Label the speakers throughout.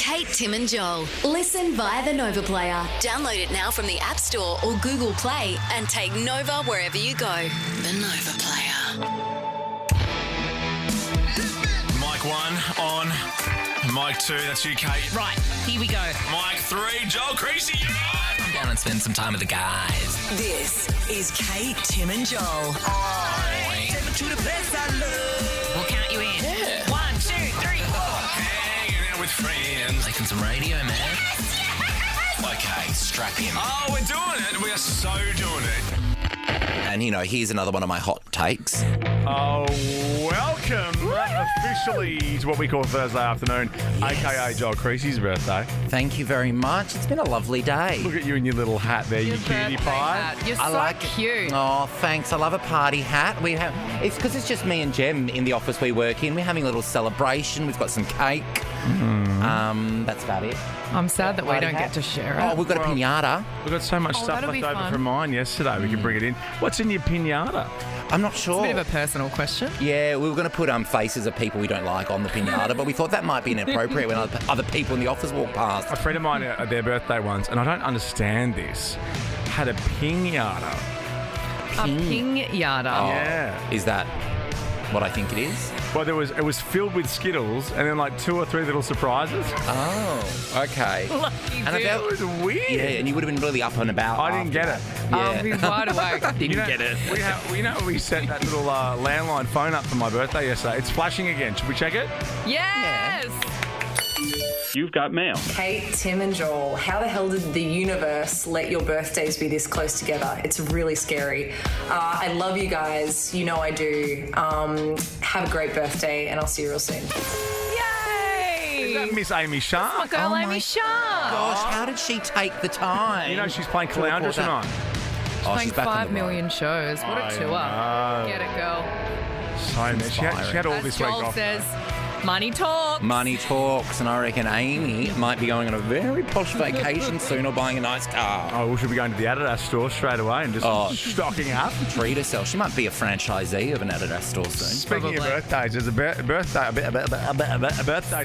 Speaker 1: Kate, Tim and Joel. Listen via the Nova Player. Download it now from the App Store or Google Play and take Nova wherever you go. The Nova Player.
Speaker 2: Mic 1 on. Mic 2, that's you, Kate.
Speaker 3: Right, here we go.
Speaker 2: Mic 3, Joel Creasy.
Speaker 3: Come down and spend some time with the guys.
Speaker 4: This is Kate, Tim and Joel.
Speaker 3: Take me to the place I love. We'll count you in.
Speaker 2: Yeah.
Speaker 3: 1, 2, 3, 4.
Speaker 2: Hanging out with friends.
Speaker 3: Making some radio, man.
Speaker 2: Okay, strap in. Oh, we're doing it. We are so doing it.
Speaker 5: And, you know, here's another one of my hot takes.
Speaker 6: Oh, welcome officially to what we call Thursday afternoon, a.k.a. Joel Creasy's birthday.
Speaker 5: Thank you very much. It's been a lovely day.
Speaker 6: Look at you in your little hat there, you cutie pie.
Speaker 7: You're
Speaker 5: I
Speaker 7: so
Speaker 5: like
Speaker 7: cute.
Speaker 5: Oh, thanks. I love a party hat. It's because it's just me and Jem in the office we work in. We're having a little celebration. We've got some cake. That's about it.
Speaker 7: I'm sad that we
Speaker 5: Party
Speaker 7: don't
Speaker 5: hat.
Speaker 7: get to share it.
Speaker 5: Oh, we've got a pinata.
Speaker 6: We've got so much stuff
Speaker 7: that'll
Speaker 6: left
Speaker 7: be
Speaker 6: over
Speaker 7: fun.
Speaker 6: from mine yesterday. We can bring it in. What's in your pinata?
Speaker 5: I'm not sure.
Speaker 7: It's a bit of a personal question.
Speaker 5: Yeah, we were going to put faces of people we don't like on the pinata, but we thought that might be inappropriate when other people in the office walk past.
Speaker 6: A friend of mine at their birthday once, and I don't understand this, had a pinata.
Speaker 7: A pinata.
Speaker 5: Oh,
Speaker 6: Yeah.
Speaker 5: Is that what I think it is?
Speaker 6: Well, it was filled with Skittles and then like 2 or 3 little surprises.
Speaker 5: Oh, okay.
Speaker 7: Lucky
Speaker 5: And I
Speaker 7: dude.
Speaker 5: felt-
Speaker 6: It was weird.
Speaker 5: Yeah, and you would have been really up and about.
Speaker 6: I didn't get it.
Speaker 7: I'll be wide awake.
Speaker 5: Didn't get it.
Speaker 6: We set that little landline phone up for my birthday yesterday. It's flashing again. Should we check it?
Speaker 7: Yes.
Speaker 8: You've got mail.
Speaker 9: Kate, Tim and Joel, how the hell did the universe let your birthdays be this close together? It's really scary. I love you guys. You know I do. Have a great birthday and I'll see you real soon.
Speaker 7: Yay.
Speaker 6: Is that Miss Amy Sharp?
Speaker 7: My girl
Speaker 5: Oh
Speaker 7: Amy
Speaker 5: my
Speaker 7: Sharp.
Speaker 5: Gosh, how did she take the time?
Speaker 6: You know she's playing
Speaker 5: to record
Speaker 6: Caloundra
Speaker 5: that?
Speaker 6: tonight.
Speaker 5: Oh,
Speaker 7: Playing
Speaker 5: she's back on
Speaker 7: 5
Speaker 5: the road.
Speaker 7: million shows. What a tour.
Speaker 6: know.
Speaker 7: Get it, girl.
Speaker 6: So much. She had all
Speaker 7: As
Speaker 6: this week
Speaker 7: Joel
Speaker 6: off.
Speaker 7: says, money talks.
Speaker 5: Money talks, and I reckon Amy might be going on a very posh vacation soon or buying a nice car.
Speaker 6: Oh, we should be going to the Adidas store straight away and just stocking up.
Speaker 5: Treat herself. She might be a franchisee of an Adidas store soon.
Speaker 6: Speaking
Speaker 7: Probably.
Speaker 6: of birthdays, there's a birthday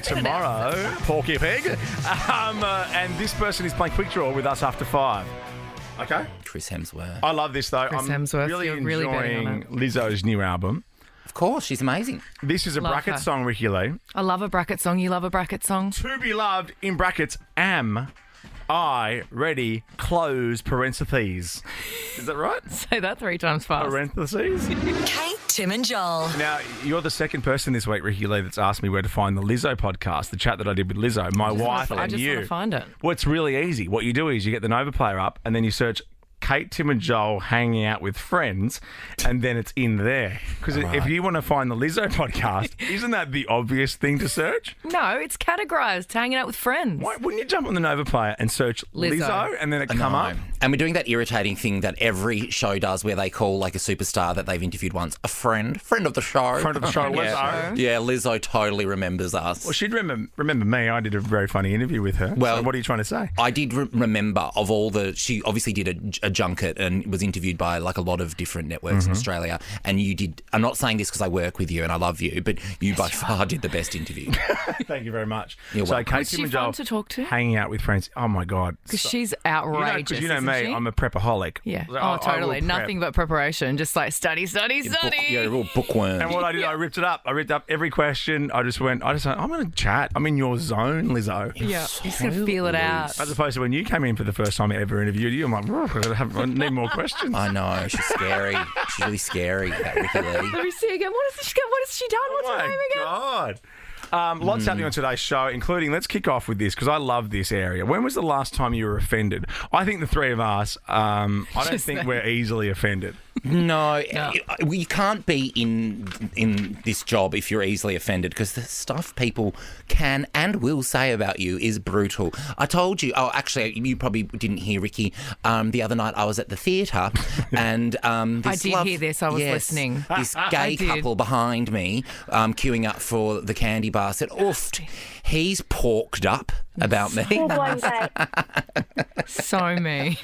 Speaker 6: tomorrow. Porky Pig. And this person is playing Quick Draw with us after 5. Okay.
Speaker 5: Chris Hemsworth.
Speaker 6: I love this though.
Speaker 7: Chris
Speaker 6: I'm
Speaker 7: Hemsworth,
Speaker 6: really
Speaker 7: you're really betting on
Speaker 6: enjoying Lizzo's new album.
Speaker 5: Of course, she's amazing.
Speaker 6: This is a
Speaker 7: Love
Speaker 6: bracket
Speaker 7: her.
Speaker 6: song, Ricky Lee.
Speaker 7: I love a bracket song. You love a bracket song?
Speaker 6: To be loved in brackets. Am I ready? Close parentheses. Is that right?
Speaker 7: Say that 3 times fast.
Speaker 6: Parentheses.
Speaker 4: Kate, Tim and Joel.
Speaker 6: Now, you're the second person this week, Ricky Lee, that's asked me where to find the Lizzo podcast, the chat that I did with Lizzo, my wife,
Speaker 7: I
Speaker 6: and
Speaker 7: just
Speaker 6: you.
Speaker 7: want to find it.
Speaker 6: Well, it's really easy. What you do is you get the Nova Player up and then you search Kate, Tim and Joel hanging out with friends, and then it's in there. Because if you want to find the Lizzo podcast, isn't that the obvious thing to search?
Speaker 7: No, it's categorised. Hanging out with friends.
Speaker 6: Why wouldn't you jump on the Nova Player and search Lizzo, and then it come up?
Speaker 5: And we're doing that irritating thing that every show does where they call like a superstar that they've interviewed once a friend of the show.
Speaker 6: Friend of the show, Lizzo.
Speaker 5: Yeah, Lizzo totally remembers us.
Speaker 6: Well, she'd remember me. I did a very funny interview with her.
Speaker 5: Well,
Speaker 6: so what are you trying to say?
Speaker 5: I did remember of all she obviously did a junket and was interviewed by like a lot of different networks in Australia. And you did, I'm not saying this because I work with you and I love you, but you by far did the best interview.
Speaker 6: Thank you very much.
Speaker 5: You're
Speaker 6: so,
Speaker 5: welcome.
Speaker 6: Kate,
Speaker 7: Was
Speaker 6: Tim
Speaker 7: she
Speaker 6: and
Speaker 7: fun
Speaker 6: Joel
Speaker 7: to talk to?
Speaker 6: hanging out with friends. Oh my God.
Speaker 7: Because she's outrageous.
Speaker 6: Because you know
Speaker 7: isn't
Speaker 6: me,
Speaker 7: she?
Speaker 6: I'm a prepaholic.
Speaker 7: Yeah.
Speaker 6: So
Speaker 7: Oh,
Speaker 6: I
Speaker 7: totally.
Speaker 6: will prep.
Speaker 7: Nothing but preparation. Just like study.
Speaker 5: You're a real bookworm.
Speaker 6: And what I did, I ripped it up. I ripped up every question. I just went, I'm going to chat. I'm in your zone, Lizzo.
Speaker 7: Yeah. Just going to feel it out.
Speaker 6: As opposed to when you came in for the first time I ever interviewed you, I'm like, I need more questions.
Speaker 5: I know, she's scary. She's really scary, that Ricky Lee.
Speaker 7: Let me see again. What has she done? What's her name again?
Speaker 6: God. Lots happening on today's show, including, let's kick off with this because I love this area. When was the last time you were offended? I think the three of us, I don't think we're easily offended.
Speaker 5: No, you can't be in this job if you're easily offended because the stuff people can and will say about you is brutal. I told you, actually, you probably didn't hear, Ricky, the other night I was at the theatre and...
Speaker 7: I did hear this, I was listening.
Speaker 5: This gay couple behind me queuing up for the candy bar said, oof, he's porked up about me.
Speaker 7: So mean.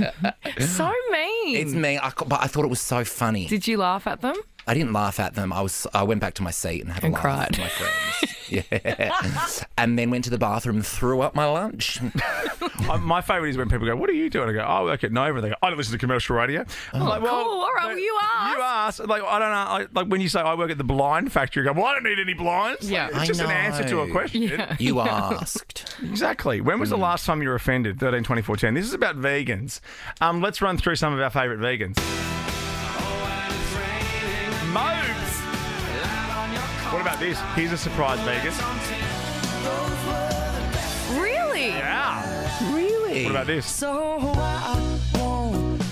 Speaker 7: So mean.
Speaker 5: It's me, but I thought it was so funny.
Speaker 7: Did you laugh at them?
Speaker 5: I didn't laugh at them. I went back to my seat and had a laugh
Speaker 7: cried.
Speaker 5: with my friends. Yeah. And then went to the bathroom and threw up my lunch.
Speaker 6: My favourite is when people go, "What are you doing?" I go, "I work at Nova." And they go, "I don't listen to commercial radio." I'm like,
Speaker 7: Cool. All right. Well, you asked.
Speaker 6: You asked. Like, I don't know. Like when you say I work at the blind factory, you go, "Well, I don't need any blinds."
Speaker 7: Yeah.
Speaker 6: It's just an answer to a question.
Speaker 7: Yeah.
Speaker 5: You asked.
Speaker 6: Exactly. When was the last time you were offended? 13, 24, 10. This is about vegans. Let's run through some of our favourite vegans. Modes. What about this? Here's a surprise vegan.
Speaker 7: Really?
Speaker 6: Yeah.
Speaker 5: Really?
Speaker 6: What about this?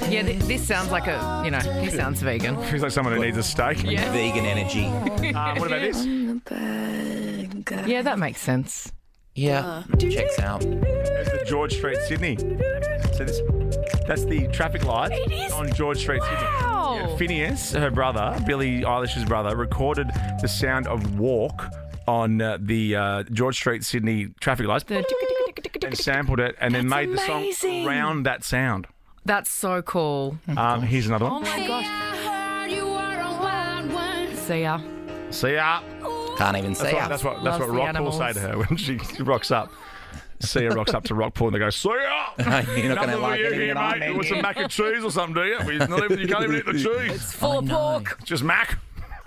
Speaker 7: Yeah, this sounds like he sounds vegan.
Speaker 6: Feels like someone who needs a steak.
Speaker 7: Yeah.
Speaker 5: Vegan energy.
Speaker 6: What about this?
Speaker 7: Yeah, that makes sense.
Speaker 5: Yeah. Checks out.
Speaker 6: There's the George Street, Sydney. So that's the traffic light on George Street, Sydney.
Speaker 7: Wow.
Speaker 6: Yeah, Phineas, her brother, Billie Eilish's brother, recorded the sound of walk on the George Street, Sydney traffic lights and sampled it and then made the song
Speaker 7: amazing.
Speaker 6: around that sound.
Speaker 7: That's so cool.
Speaker 6: Here's another
Speaker 7: Oh
Speaker 6: one.
Speaker 7: my gosh. See ya.
Speaker 6: See ya.
Speaker 5: Can't even see
Speaker 6: That's what
Speaker 7: Loves the
Speaker 6: Rockpool
Speaker 7: animals.
Speaker 6: say to her when she rocks up. Sia rocks up to Rockpool and they go, "See ya."
Speaker 5: You're not going to
Speaker 6: Nothing
Speaker 5: like
Speaker 6: for you
Speaker 5: anything
Speaker 6: here,
Speaker 5: that I
Speaker 6: mate. You want some
Speaker 5: mentioned.
Speaker 6: mac and cheese or something, do you? You can't even eat the cheese.
Speaker 7: It's full of pork.
Speaker 6: Just mac.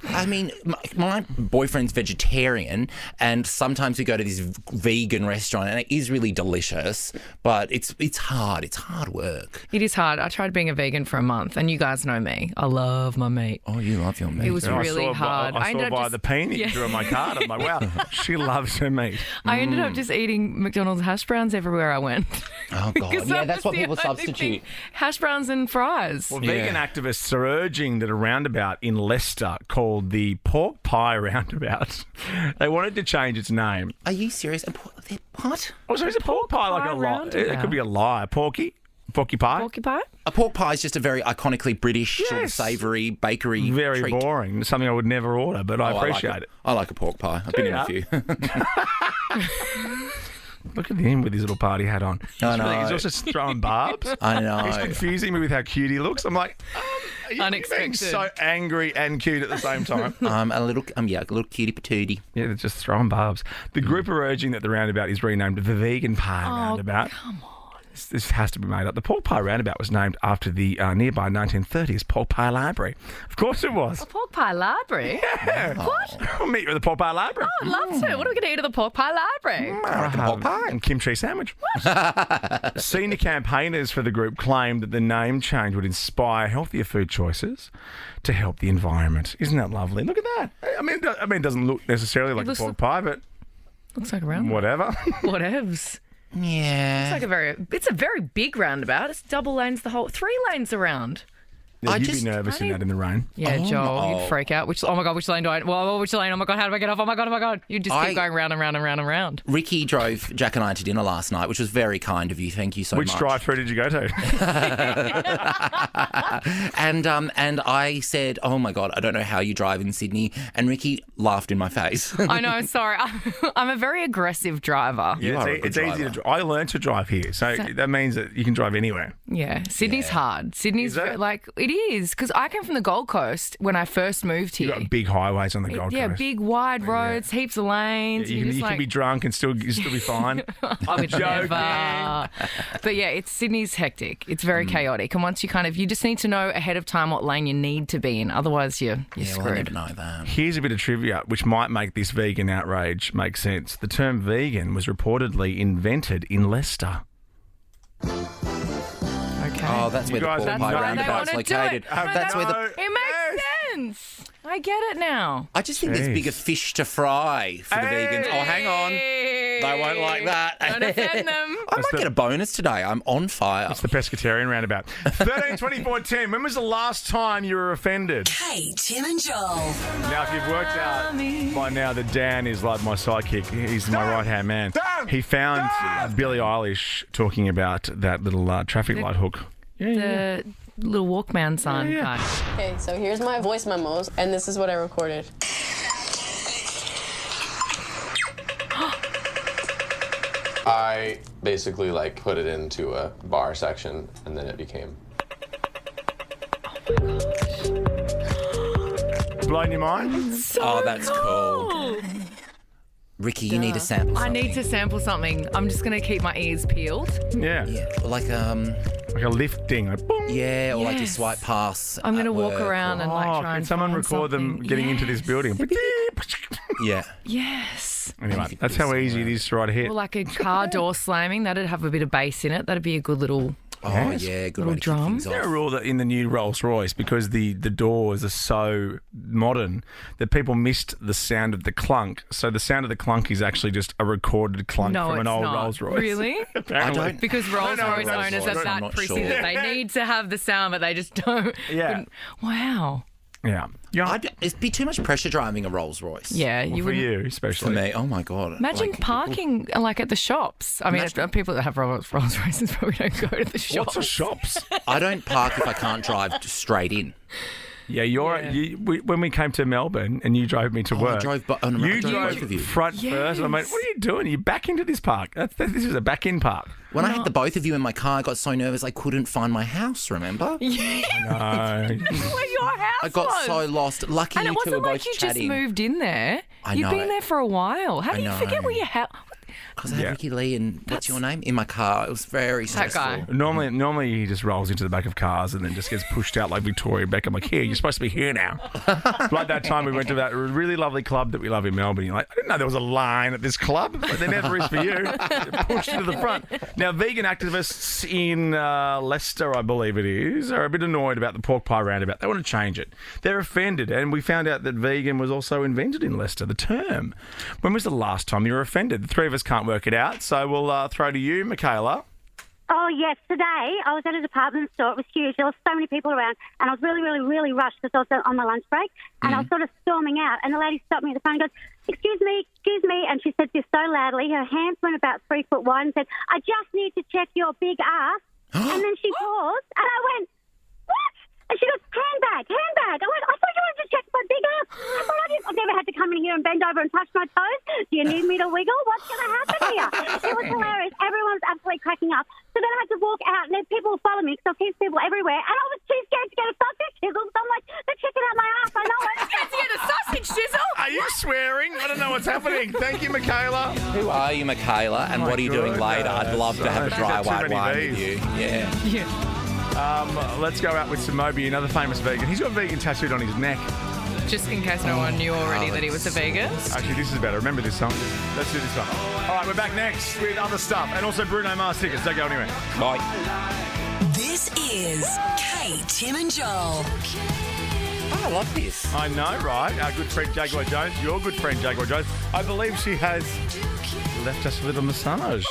Speaker 5: I mean, my boyfriend's vegetarian, and sometimes we go to this vegan restaurant, and it is really delicious, but it's hard. It's hard work.
Speaker 7: It is hard. I tried being a vegan for a month, and you guys know me. I love my meat.
Speaker 5: Oh, you love your meat.
Speaker 7: It was
Speaker 6: And
Speaker 7: really hard.
Speaker 6: I
Speaker 7: ended
Speaker 6: saw
Speaker 7: up
Speaker 6: by
Speaker 7: just-
Speaker 6: the peen that you
Speaker 7: Yeah.
Speaker 6: drew on my card. I'm like, wow, she loves her meat.
Speaker 7: I ended up just eating McDonald's hash browns everywhere I went.
Speaker 5: Oh, God.
Speaker 7: 'Cause
Speaker 5: Yeah,
Speaker 7: that
Speaker 5: that's
Speaker 7: was
Speaker 5: what
Speaker 7: the
Speaker 5: people
Speaker 7: only
Speaker 5: substitute.
Speaker 7: thing. Hash browns and fries.
Speaker 6: Well, vegan activists are urging that a roundabout in Leicester called the Pork Pie Roundabout, they wanted to change its name.
Speaker 5: Are you serious? What?
Speaker 6: Oh, so is a pork pie like a lie?
Speaker 7: roundabout.
Speaker 6: It could be a lie. Porky pie?
Speaker 7: Porky pie?
Speaker 5: A pork pie is just a very iconically British sort of
Speaker 6: Yes.
Speaker 5: savoury bakery
Speaker 6: Very
Speaker 5: treat.
Speaker 6: boring. Something I would never order, but I appreciate it.
Speaker 5: I like a pork pie. I've been in a few.
Speaker 6: Look at him with his little party hat on.
Speaker 5: I know.
Speaker 6: He's also throwing barbs.
Speaker 5: I know.
Speaker 6: He's confusing me with how cute he looks. I'm like, you're being
Speaker 7: Unexpected.
Speaker 6: so angry and cute at the same time.
Speaker 5: a little cutie patootie.
Speaker 6: Yeah, they're just throwing barbs. The group are urging that the roundabout is renamed the Vegan Pie Roundabout.
Speaker 7: Come on.
Speaker 6: This has to be made up. The Pork Pie Roundabout was named after the nearby 1930s Pork Pie Library. Of course it was.
Speaker 7: A pork pie library?
Speaker 6: Yeah.
Speaker 7: What?
Speaker 6: We'll meet you at the Pork Pie Library.
Speaker 7: I'd love to. What are we going to eat at the pork pie library?
Speaker 5: I reckon a pork pie.
Speaker 6: And kimchi sandwich. Senior campaigners for the group claimed that the name change would inspire healthier food choices to help the environment. Isn't that lovely? Look at that. I mean, it doesn't look necessarily like a
Speaker 7: looks
Speaker 6: pork pie, but
Speaker 7: Looks like a roundabout.
Speaker 6: whatever.
Speaker 7: Whatevs.
Speaker 5: Yeah.
Speaker 7: It's a very big roundabout. It's double lanes the whole 3 lanes around.
Speaker 6: Yeah, you'd
Speaker 5: just-
Speaker 6: be nervous in that in the rain.
Speaker 7: Yeah, Joel,
Speaker 5: no.
Speaker 7: you'd freak out. Which lane do I? Well, which lane? Oh my god, how do I get off? Oh my god! You just keep going round and round and round and round.
Speaker 5: Ricky drove Jack and I to dinner last night, which was very kind of you. Thank you so
Speaker 6: Which
Speaker 5: much.
Speaker 6: drive-through did you go to?
Speaker 5: And I said, "Oh my god, I don't know how you drive in Sydney." And Ricky laughed in my face.
Speaker 7: I know. Sorry, I'm a very aggressive driver.
Speaker 5: You are a good
Speaker 6: it's easy
Speaker 5: driver.
Speaker 6: to drive. I learned to drive here, so that means that you can drive anywhere.
Speaker 7: Yeah, Sydney's hard. Sydney's
Speaker 6: Is it?
Speaker 7: like it is because I came from the Gold Coast when I first moved here.
Speaker 6: You've got big highways on the Gold
Speaker 7: Yeah,
Speaker 6: Coast.
Speaker 7: big wide roads, heaps of lanes.
Speaker 6: You
Speaker 7: and
Speaker 6: can,
Speaker 7: you're just
Speaker 6: be drunk and still be fine. I'm
Speaker 7: Would
Speaker 6: joking.
Speaker 7: never. But yeah, Sydney's hectic. It's very chaotic. And once you just need to know ahead of time what lane you need to be in. Otherwise, you're
Speaker 5: Yeah, well, I
Speaker 7: screwed.
Speaker 5: never know that.
Speaker 6: Here's a bit of trivia which might make this vegan outrage make sense. The term vegan was reportedly invented in Leicester.
Speaker 7: Okay.
Speaker 5: Oh, that's where the
Speaker 6: guys
Speaker 5: pork
Speaker 6: have
Speaker 5: pie
Speaker 6: no- They
Speaker 5: roundabout's
Speaker 7: wanna do it.
Speaker 5: located.
Speaker 7: No,
Speaker 5: That's where the.
Speaker 6: No.
Speaker 7: It makes sense. I get it now.
Speaker 5: I just think there's
Speaker 6: Jeez.
Speaker 5: bigger fish to fry for the vegans. Oh, hang on. They won't like that.
Speaker 7: Don't offend them.
Speaker 5: I might get a bonus today. I'm on fire.
Speaker 6: It's the pescatarian roundabout. 13, 24, 10. When was the last time you were offended?
Speaker 4: Kate, Tim and Joel.
Speaker 6: Now, if you've worked out by now that Dan is like my sidekick, he's my right-hand man.
Speaker 3: Dan!
Speaker 6: He found Billie Eilish talking about that little traffic light hook.
Speaker 7: The little Walkman sign guy.
Speaker 10: Okay, so here's my voice memos, and this is what I recorded.
Speaker 11: I basically put it into a bar section, and then it became.
Speaker 6: blown your mind?
Speaker 5: Oh, that's cool. Ricky, you need to sample
Speaker 7: I
Speaker 5: something.
Speaker 7: need to sample something. I'm just going to keep my ears peeled.
Speaker 6: Yeah.
Speaker 5: Like
Speaker 6: Like a lifting. Like, boom.
Speaker 5: yeah, or like you
Speaker 7: Yes.
Speaker 5: swipe pass.
Speaker 7: I'm going to
Speaker 5: at
Speaker 7: walk
Speaker 5: work,
Speaker 7: around and like try
Speaker 6: can
Speaker 7: and
Speaker 6: someone
Speaker 7: find
Speaker 6: record them
Speaker 7: something.
Speaker 6: getting into this
Speaker 7: Yes.
Speaker 6: building?
Speaker 5: Yeah.
Speaker 7: Yes.
Speaker 6: Anyway, that's how easy it is to write a hit.
Speaker 7: Or like a car door slamming. That'd have a bit of bass in it. That'd be a good little...
Speaker 5: Oh,
Speaker 6: Yes.
Speaker 5: yeah, good
Speaker 7: Little
Speaker 5: way to kick
Speaker 7: drum.
Speaker 5: things
Speaker 6: Is there a
Speaker 5: off.
Speaker 6: rule that in the new Rolls Royce, because the doors are so modern, that people missed the sound of the clunk? So the sound of the clunk is actually just a recorded clunk
Speaker 7: No,
Speaker 6: from an
Speaker 7: it's
Speaker 6: old
Speaker 7: not.
Speaker 6: Rolls Royce.
Speaker 7: Really?
Speaker 6: Apparently.
Speaker 5: I don't-
Speaker 7: Because Rolls
Speaker 6: know
Speaker 7: Royce
Speaker 6: Rolls
Speaker 7: owners
Speaker 6: Royce.
Speaker 7: are
Speaker 5: I'm
Speaker 7: that
Speaker 5: not
Speaker 7: prissy
Speaker 5: sure.
Speaker 7: that they need to have the sound, but they just don't.
Speaker 6: Yeah.
Speaker 7: Wow.
Speaker 6: Yeah. Yeah.
Speaker 5: It'd be too much pressure driving a Rolls Royce.
Speaker 7: Yeah,
Speaker 6: Well,
Speaker 7: you
Speaker 6: for
Speaker 7: would.
Speaker 6: you,
Speaker 5: For
Speaker 6: especially.
Speaker 5: me, oh my God.
Speaker 7: Imagine
Speaker 5: Like,
Speaker 7: parking like at the shops. I mean, people that have Rolls Royces probably don't go to the shops.
Speaker 6: What's a shops?
Speaker 5: I don't park if I can't drive straight in.
Speaker 6: Yeah, when we came to Melbourne and you drove me to
Speaker 5: I
Speaker 6: work,
Speaker 5: drove
Speaker 6: you
Speaker 5: both
Speaker 6: drove
Speaker 5: of you.
Speaker 6: front first. And I went, what are you doing? You back into this park. This is a back-in park.
Speaker 5: When I had the both of you in my car, I got so nervous I couldn't find my house, remember?
Speaker 6: No.
Speaker 7: Where your house
Speaker 5: I got
Speaker 7: was.
Speaker 5: so lost. Lucky
Speaker 7: And
Speaker 5: you
Speaker 7: it
Speaker 5: two
Speaker 7: wasn't
Speaker 5: were
Speaker 7: like
Speaker 5: both
Speaker 7: you
Speaker 5: chatting.
Speaker 7: just moved in there.
Speaker 5: I
Speaker 7: You've
Speaker 5: know.
Speaker 7: been there for a while. How do you
Speaker 5: know.
Speaker 7: forget where your house?
Speaker 5: Because I had Ricky Lee and what's your name? In my car. It was very
Speaker 7: That
Speaker 5: stressful.
Speaker 7: guy.
Speaker 6: Normally he just rolls into the back of cars and then just gets pushed out like Victoria Beckham. Like, here, you're supposed to be here now. Like that time we went to that really lovely club that we love in Melbourne. You're like, I didn't know there was a line at this club. But there never is for you. You're pushed into the front. Now, vegan activists in Leicester, I believe it is, are a bit annoyed about the pork pie roundabout. They want to change it. They're offended. And we found out that vegan was also invented in Leicester, the term. When was the last time you were offended? The three of us can't work it out. So we'll throw to you, Michaela.
Speaker 12: Oh, yes. Today, I was at a department store. It was huge. There were so many people around, and I was really, really, really rushed because I was on my lunch break, and I was sort of storming out, and the lady stopped me at the phone and goes, excuse me, and she said this so loudly. Her hands went about 3 foot wide and said, I just need to check your big ass. And then she paused, and I went, what? And she goes, handbag. I went, I thought you wanted to check my big ass. I thought I've never had to come in here and bend over and touch my toes. Do you need me to wiggle? What's going to happen here? It was hilarious. Everyone was absolutely cracking up. So then I had to walk out, and then people would follow me because there's people everywhere. And I was too scared to get a sausage chisel. So I'm like, they're checking out my ass. I know it.
Speaker 7: Scared to get a sausage chisel?
Speaker 6: Are you swearing? I don't know what's happening. Thank you, Michaela.
Speaker 5: Who are you, Michaela? And
Speaker 6: My
Speaker 5: what are you doing later? I'd love to have a
Speaker 6: She's
Speaker 5: dry
Speaker 6: got too
Speaker 5: white
Speaker 6: many
Speaker 5: wine
Speaker 6: Vs.
Speaker 5: with you. Yeah.
Speaker 7: Yeah.
Speaker 6: Let's go out with Moby, another famous vegan. He's got vegan tattooed on his neck.
Speaker 7: Just in case no one knew already that he was a vegan.
Speaker 6: Actually, this is better. Remember this song? Let's do this one. All right, we're back next with other stuff. And also Bruno Mars tickets. Don't go anywhere.
Speaker 5: Bye.
Speaker 4: This is Kate, Tim and Joel.
Speaker 5: Oh, I love this.
Speaker 6: I know, right? Our good friend Jaguar Jones, your good friend Jaguar Jones. I believe she has left us a little massage.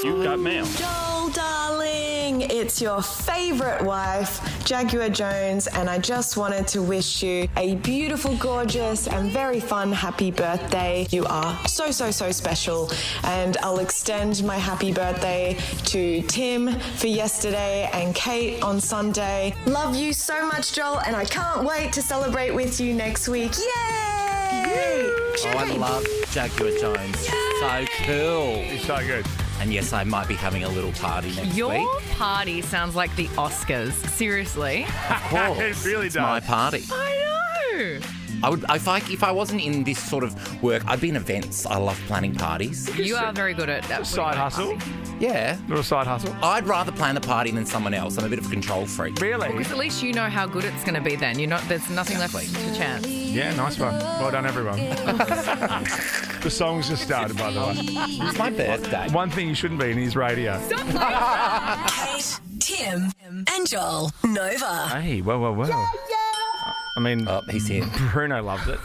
Speaker 8: You've got mail.
Speaker 13: Joel, darling, it's your favourite wife, Jaguar Jones, and I just wanted to wish you a beautiful, gorgeous, and very fun happy birthday. You are so, so, so special, and I'll extend my happy birthday to Tim for yesterday and Kate on Sunday. Love you so much, Joel, and I can't wait to celebrate with you next week. Yay!
Speaker 5: Oh, I love Jaguar Jones. So cool.
Speaker 6: He's so good.
Speaker 5: And yes, I might be having a little party next
Speaker 7: Your
Speaker 5: week.
Speaker 7: party sounds like the Oscars. Seriously.
Speaker 5: Of course.
Speaker 6: It really
Speaker 5: It's
Speaker 6: does.
Speaker 5: my party.
Speaker 7: I know.
Speaker 5: I would, if I wasn't in this sort of work, I'd be in events. I love planning parties.
Speaker 7: You are very good at that.
Speaker 6: Side hustle.
Speaker 5: Yeah.
Speaker 6: Little side hustle.
Speaker 5: I'd rather plan the party than someone else. I'm a bit of a control freak.
Speaker 6: Really?
Speaker 7: Because at least you know how good it's going to be then. There's nothing left to chance.
Speaker 6: Yeah, nice one. Well done, everyone. The song's just started, by the way.
Speaker 5: It's my birthday.
Speaker 6: One thing you shouldn't be in is radio.
Speaker 4: Kate, Tim, and Joel. Nova.
Speaker 6: Hey, well. I mean,
Speaker 5: Oh, he's here.
Speaker 6: Bruno loved it.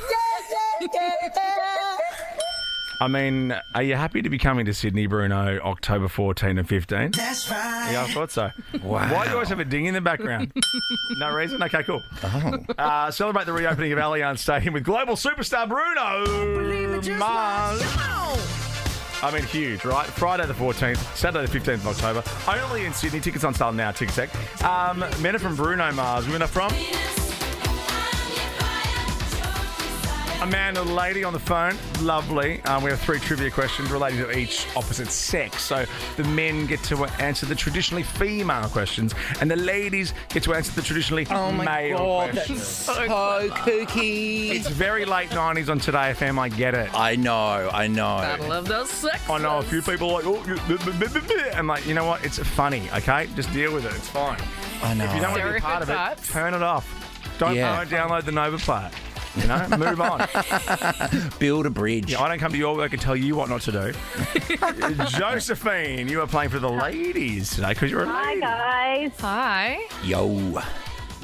Speaker 6: I mean, are you happy to be coming to Sydney, Bruno, October 14 and 15?
Speaker 3: That's right.
Speaker 6: Yeah, I thought so.
Speaker 5: Wow.
Speaker 6: Why do you always have a ding in the background? No reason? Okay, cool.
Speaker 5: Oh.
Speaker 6: Celebrate the reopening of Allianz Stadium with global superstar Bruno Mars. I mean, huge, right? Friday the 14th, Saturday the 15th of October. Only in Sydney. Tickets on sale now, Ticketsec. Men are from Bruno Mars. Women are from... A man and a lady on the phone. Lovely. We have 3 trivia questions relating to each opposite sex. So the men get to answer the traditionally female questions, and the ladies get to answer the traditionally male questions.
Speaker 5: So kooky.
Speaker 6: It's very late 90s on Today FM. I get it.
Speaker 5: I know.
Speaker 7: Battle of the sexes.
Speaker 6: I know a few people are like, I'm like, you know what? It's funny, okay? Just deal with it. It's fine.
Speaker 5: I know.
Speaker 6: If you don't want to be a part of it, turn it off. Don't download the Nova Player. You know, move on.
Speaker 5: Build a bridge.
Speaker 6: Yeah, I don't come to your work and tell you what not to do. Josephine, you are playing for the ladies today because you're a lady.
Speaker 12: Hi, guys.
Speaker 7: Hi.
Speaker 5: Yo.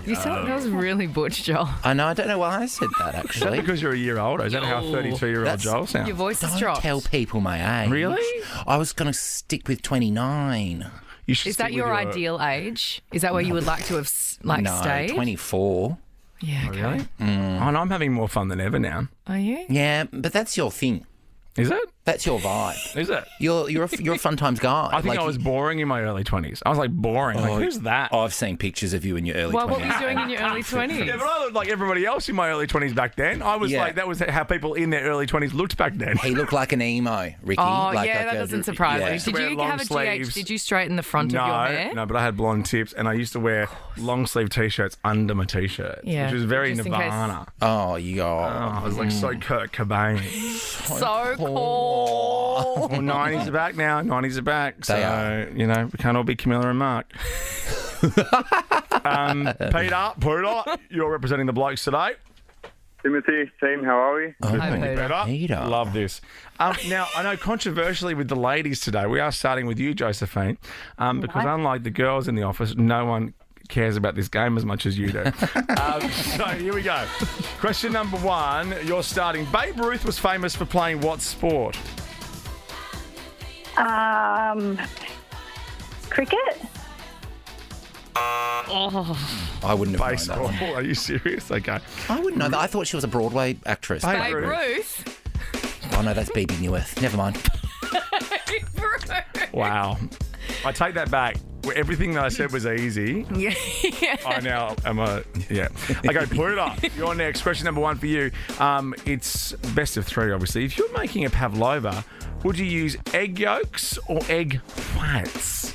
Speaker 7: You sound, that was really butch, Joel.
Speaker 5: I know. I don't know why I said that, actually.
Speaker 6: Is that because you're a year older? Is that how 32-year-old Joel sounds?
Speaker 7: Your voice is
Speaker 5: Don't
Speaker 7: dropped.
Speaker 5: tell people my age.
Speaker 6: Really?
Speaker 5: I was going to stick with 29.
Speaker 7: Is that your ideal age? Is that where you would like to have stayed?
Speaker 5: No, 24.
Speaker 7: Yeah, okay.
Speaker 6: Really? Oh, and I'm having more fun than ever now.
Speaker 7: Are you?
Speaker 5: Yeah, but that's your thing.
Speaker 6: Is it?
Speaker 5: That's your vibe.
Speaker 6: Is it?
Speaker 5: You're a fun times guy.
Speaker 6: I think I was boring in my early 20s. I was like boring. Like, who's that?
Speaker 5: I've seen pictures of you in your early 20s.
Speaker 7: What were you doing in your early 20s?
Speaker 6: Yeah, but I looked like everybody else in my early 20s back then. I was like, that was how people in their early 20s looked back then.
Speaker 5: He looked like an emo, Ricky.
Speaker 7: Oh, that doesn't surprise me. Did you have a
Speaker 6: sleeves.
Speaker 7: GH? Did you straighten the front of your hair?
Speaker 6: No, but I had blonde tips, and I used to wear long sleeve T-shirts under my T-shirts, which was very Nirvana.
Speaker 5: Oh, yeah.
Speaker 6: I was like so Kurt Cobain.
Speaker 7: So cool.
Speaker 6: Well, 90s are back now. 90s are back.
Speaker 5: They are.
Speaker 6: You know, we can't all be Camilla and Mark. Peter, you're representing the blokes today.
Speaker 8: Timothy, team, how are we?
Speaker 6: Peter. Love this. Now, I know controversially with the ladies today, we are starting with you, Josephine, because unlike the girls in the office, no one cares about this game as much as you do. So here we go. Question number 1, you're starting. Babe Ruth was famous for playing what sport?
Speaker 12: Cricket?
Speaker 5: I wouldn't have
Speaker 6: Baseball.
Speaker 5: known that one.
Speaker 6: Are you serious? Okay.
Speaker 5: I wouldn't know that. I thought she was a Broadway actress.
Speaker 7: Babe Ruth?
Speaker 5: Oh, no, that's Bebe Neuwirth. Never mind.
Speaker 6: Wow. I take that back. Everything that I said was easy.
Speaker 7: Yeah.
Speaker 6: I now am Okay, Pluto, you're next. Question number 1 for you. It's best of 3, obviously. If you're making a pavlova, would you use egg yolks or egg whites?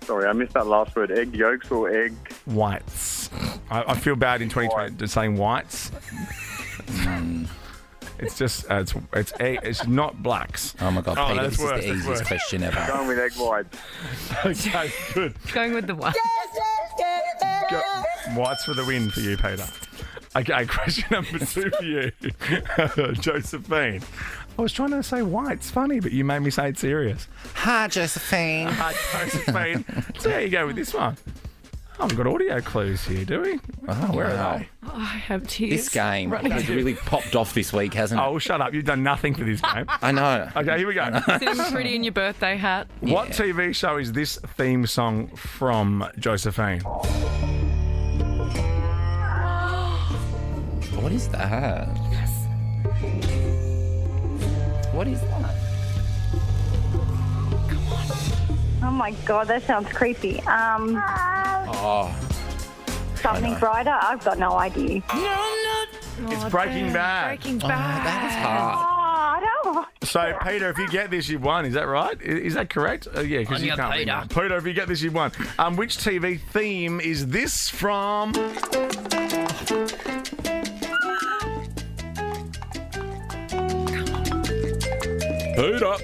Speaker 8: Sorry, I missed that last word. Egg yolks or egg
Speaker 6: whites? I feel bad in 2020 just saying whites. It's just it's not blacks.
Speaker 5: Oh my God, Peter, this is
Speaker 6: worse,
Speaker 5: the easiest question ever.
Speaker 8: Going with egg whites.
Speaker 6: Okay, good.
Speaker 7: Going with the white.
Speaker 6: Whites for the win for you, Peter. Okay, question number 2 for you, Josephine. I was trying to say white's funny, but you made me say it's serious.
Speaker 5: Hi, Josephine.
Speaker 6: Hi, Josephine. So there you go with this one. Oh, we've got audio clues here, do we?
Speaker 5: Oh,
Speaker 6: where are they?
Speaker 7: Oh, I have tears.
Speaker 5: This game has really popped off this week, hasn't it?
Speaker 6: Oh, shut up. You've done nothing for this game.
Speaker 5: I know.
Speaker 6: Okay, here we go.
Speaker 7: Sitting pretty in your birthday hat.
Speaker 6: What TV show is this theme song from, Josephine?
Speaker 5: What is that? What is that?
Speaker 12: Oh my God, that sounds creepy. Something brighter? I've got no idea.
Speaker 6: It's Breaking Bad.
Speaker 7: Breaking Bad.
Speaker 5: That is hard.
Speaker 12: I don't know.
Speaker 6: So, Peter, if you get this, you've won. Is that right? Is that correct? Yeah, because you can't win. Peter, if you get this, you've won. Which TV theme is this from? Peter.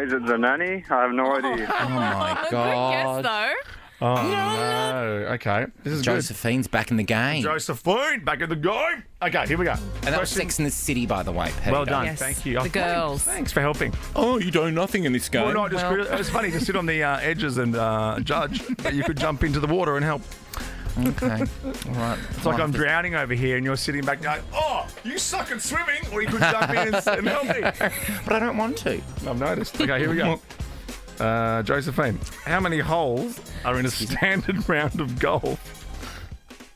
Speaker 8: Is it The Nanny? I have no idea.
Speaker 5: Oh my
Speaker 7: Good
Speaker 5: God.
Speaker 7: guess, though.
Speaker 6: Oh, no. Okay. This is
Speaker 5: Josephine's back in the game.
Speaker 6: Josephine, back in the game. Okay, here we go.
Speaker 5: And that was Sex in the City, by the way.
Speaker 6: Well done.
Speaker 7: Yes,
Speaker 6: Thank you.
Speaker 7: the girls.
Speaker 6: Thanks for helping.
Speaker 5: Oh, you do nothing in this game.
Speaker 6: Well, no, it was funny to sit on the edges and judge, but you could jump into the water and help.
Speaker 5: Okay. All right.
Speaker 6: It's like I'm drowning over here and you're sitting back going, oh, you suck at swimming, or you could jump in and help me.
Speaker 5: But I don't want to.
Speaker 6: I've noticed. Okay, here we go. Josephine, how many holes are in a standard round of golf?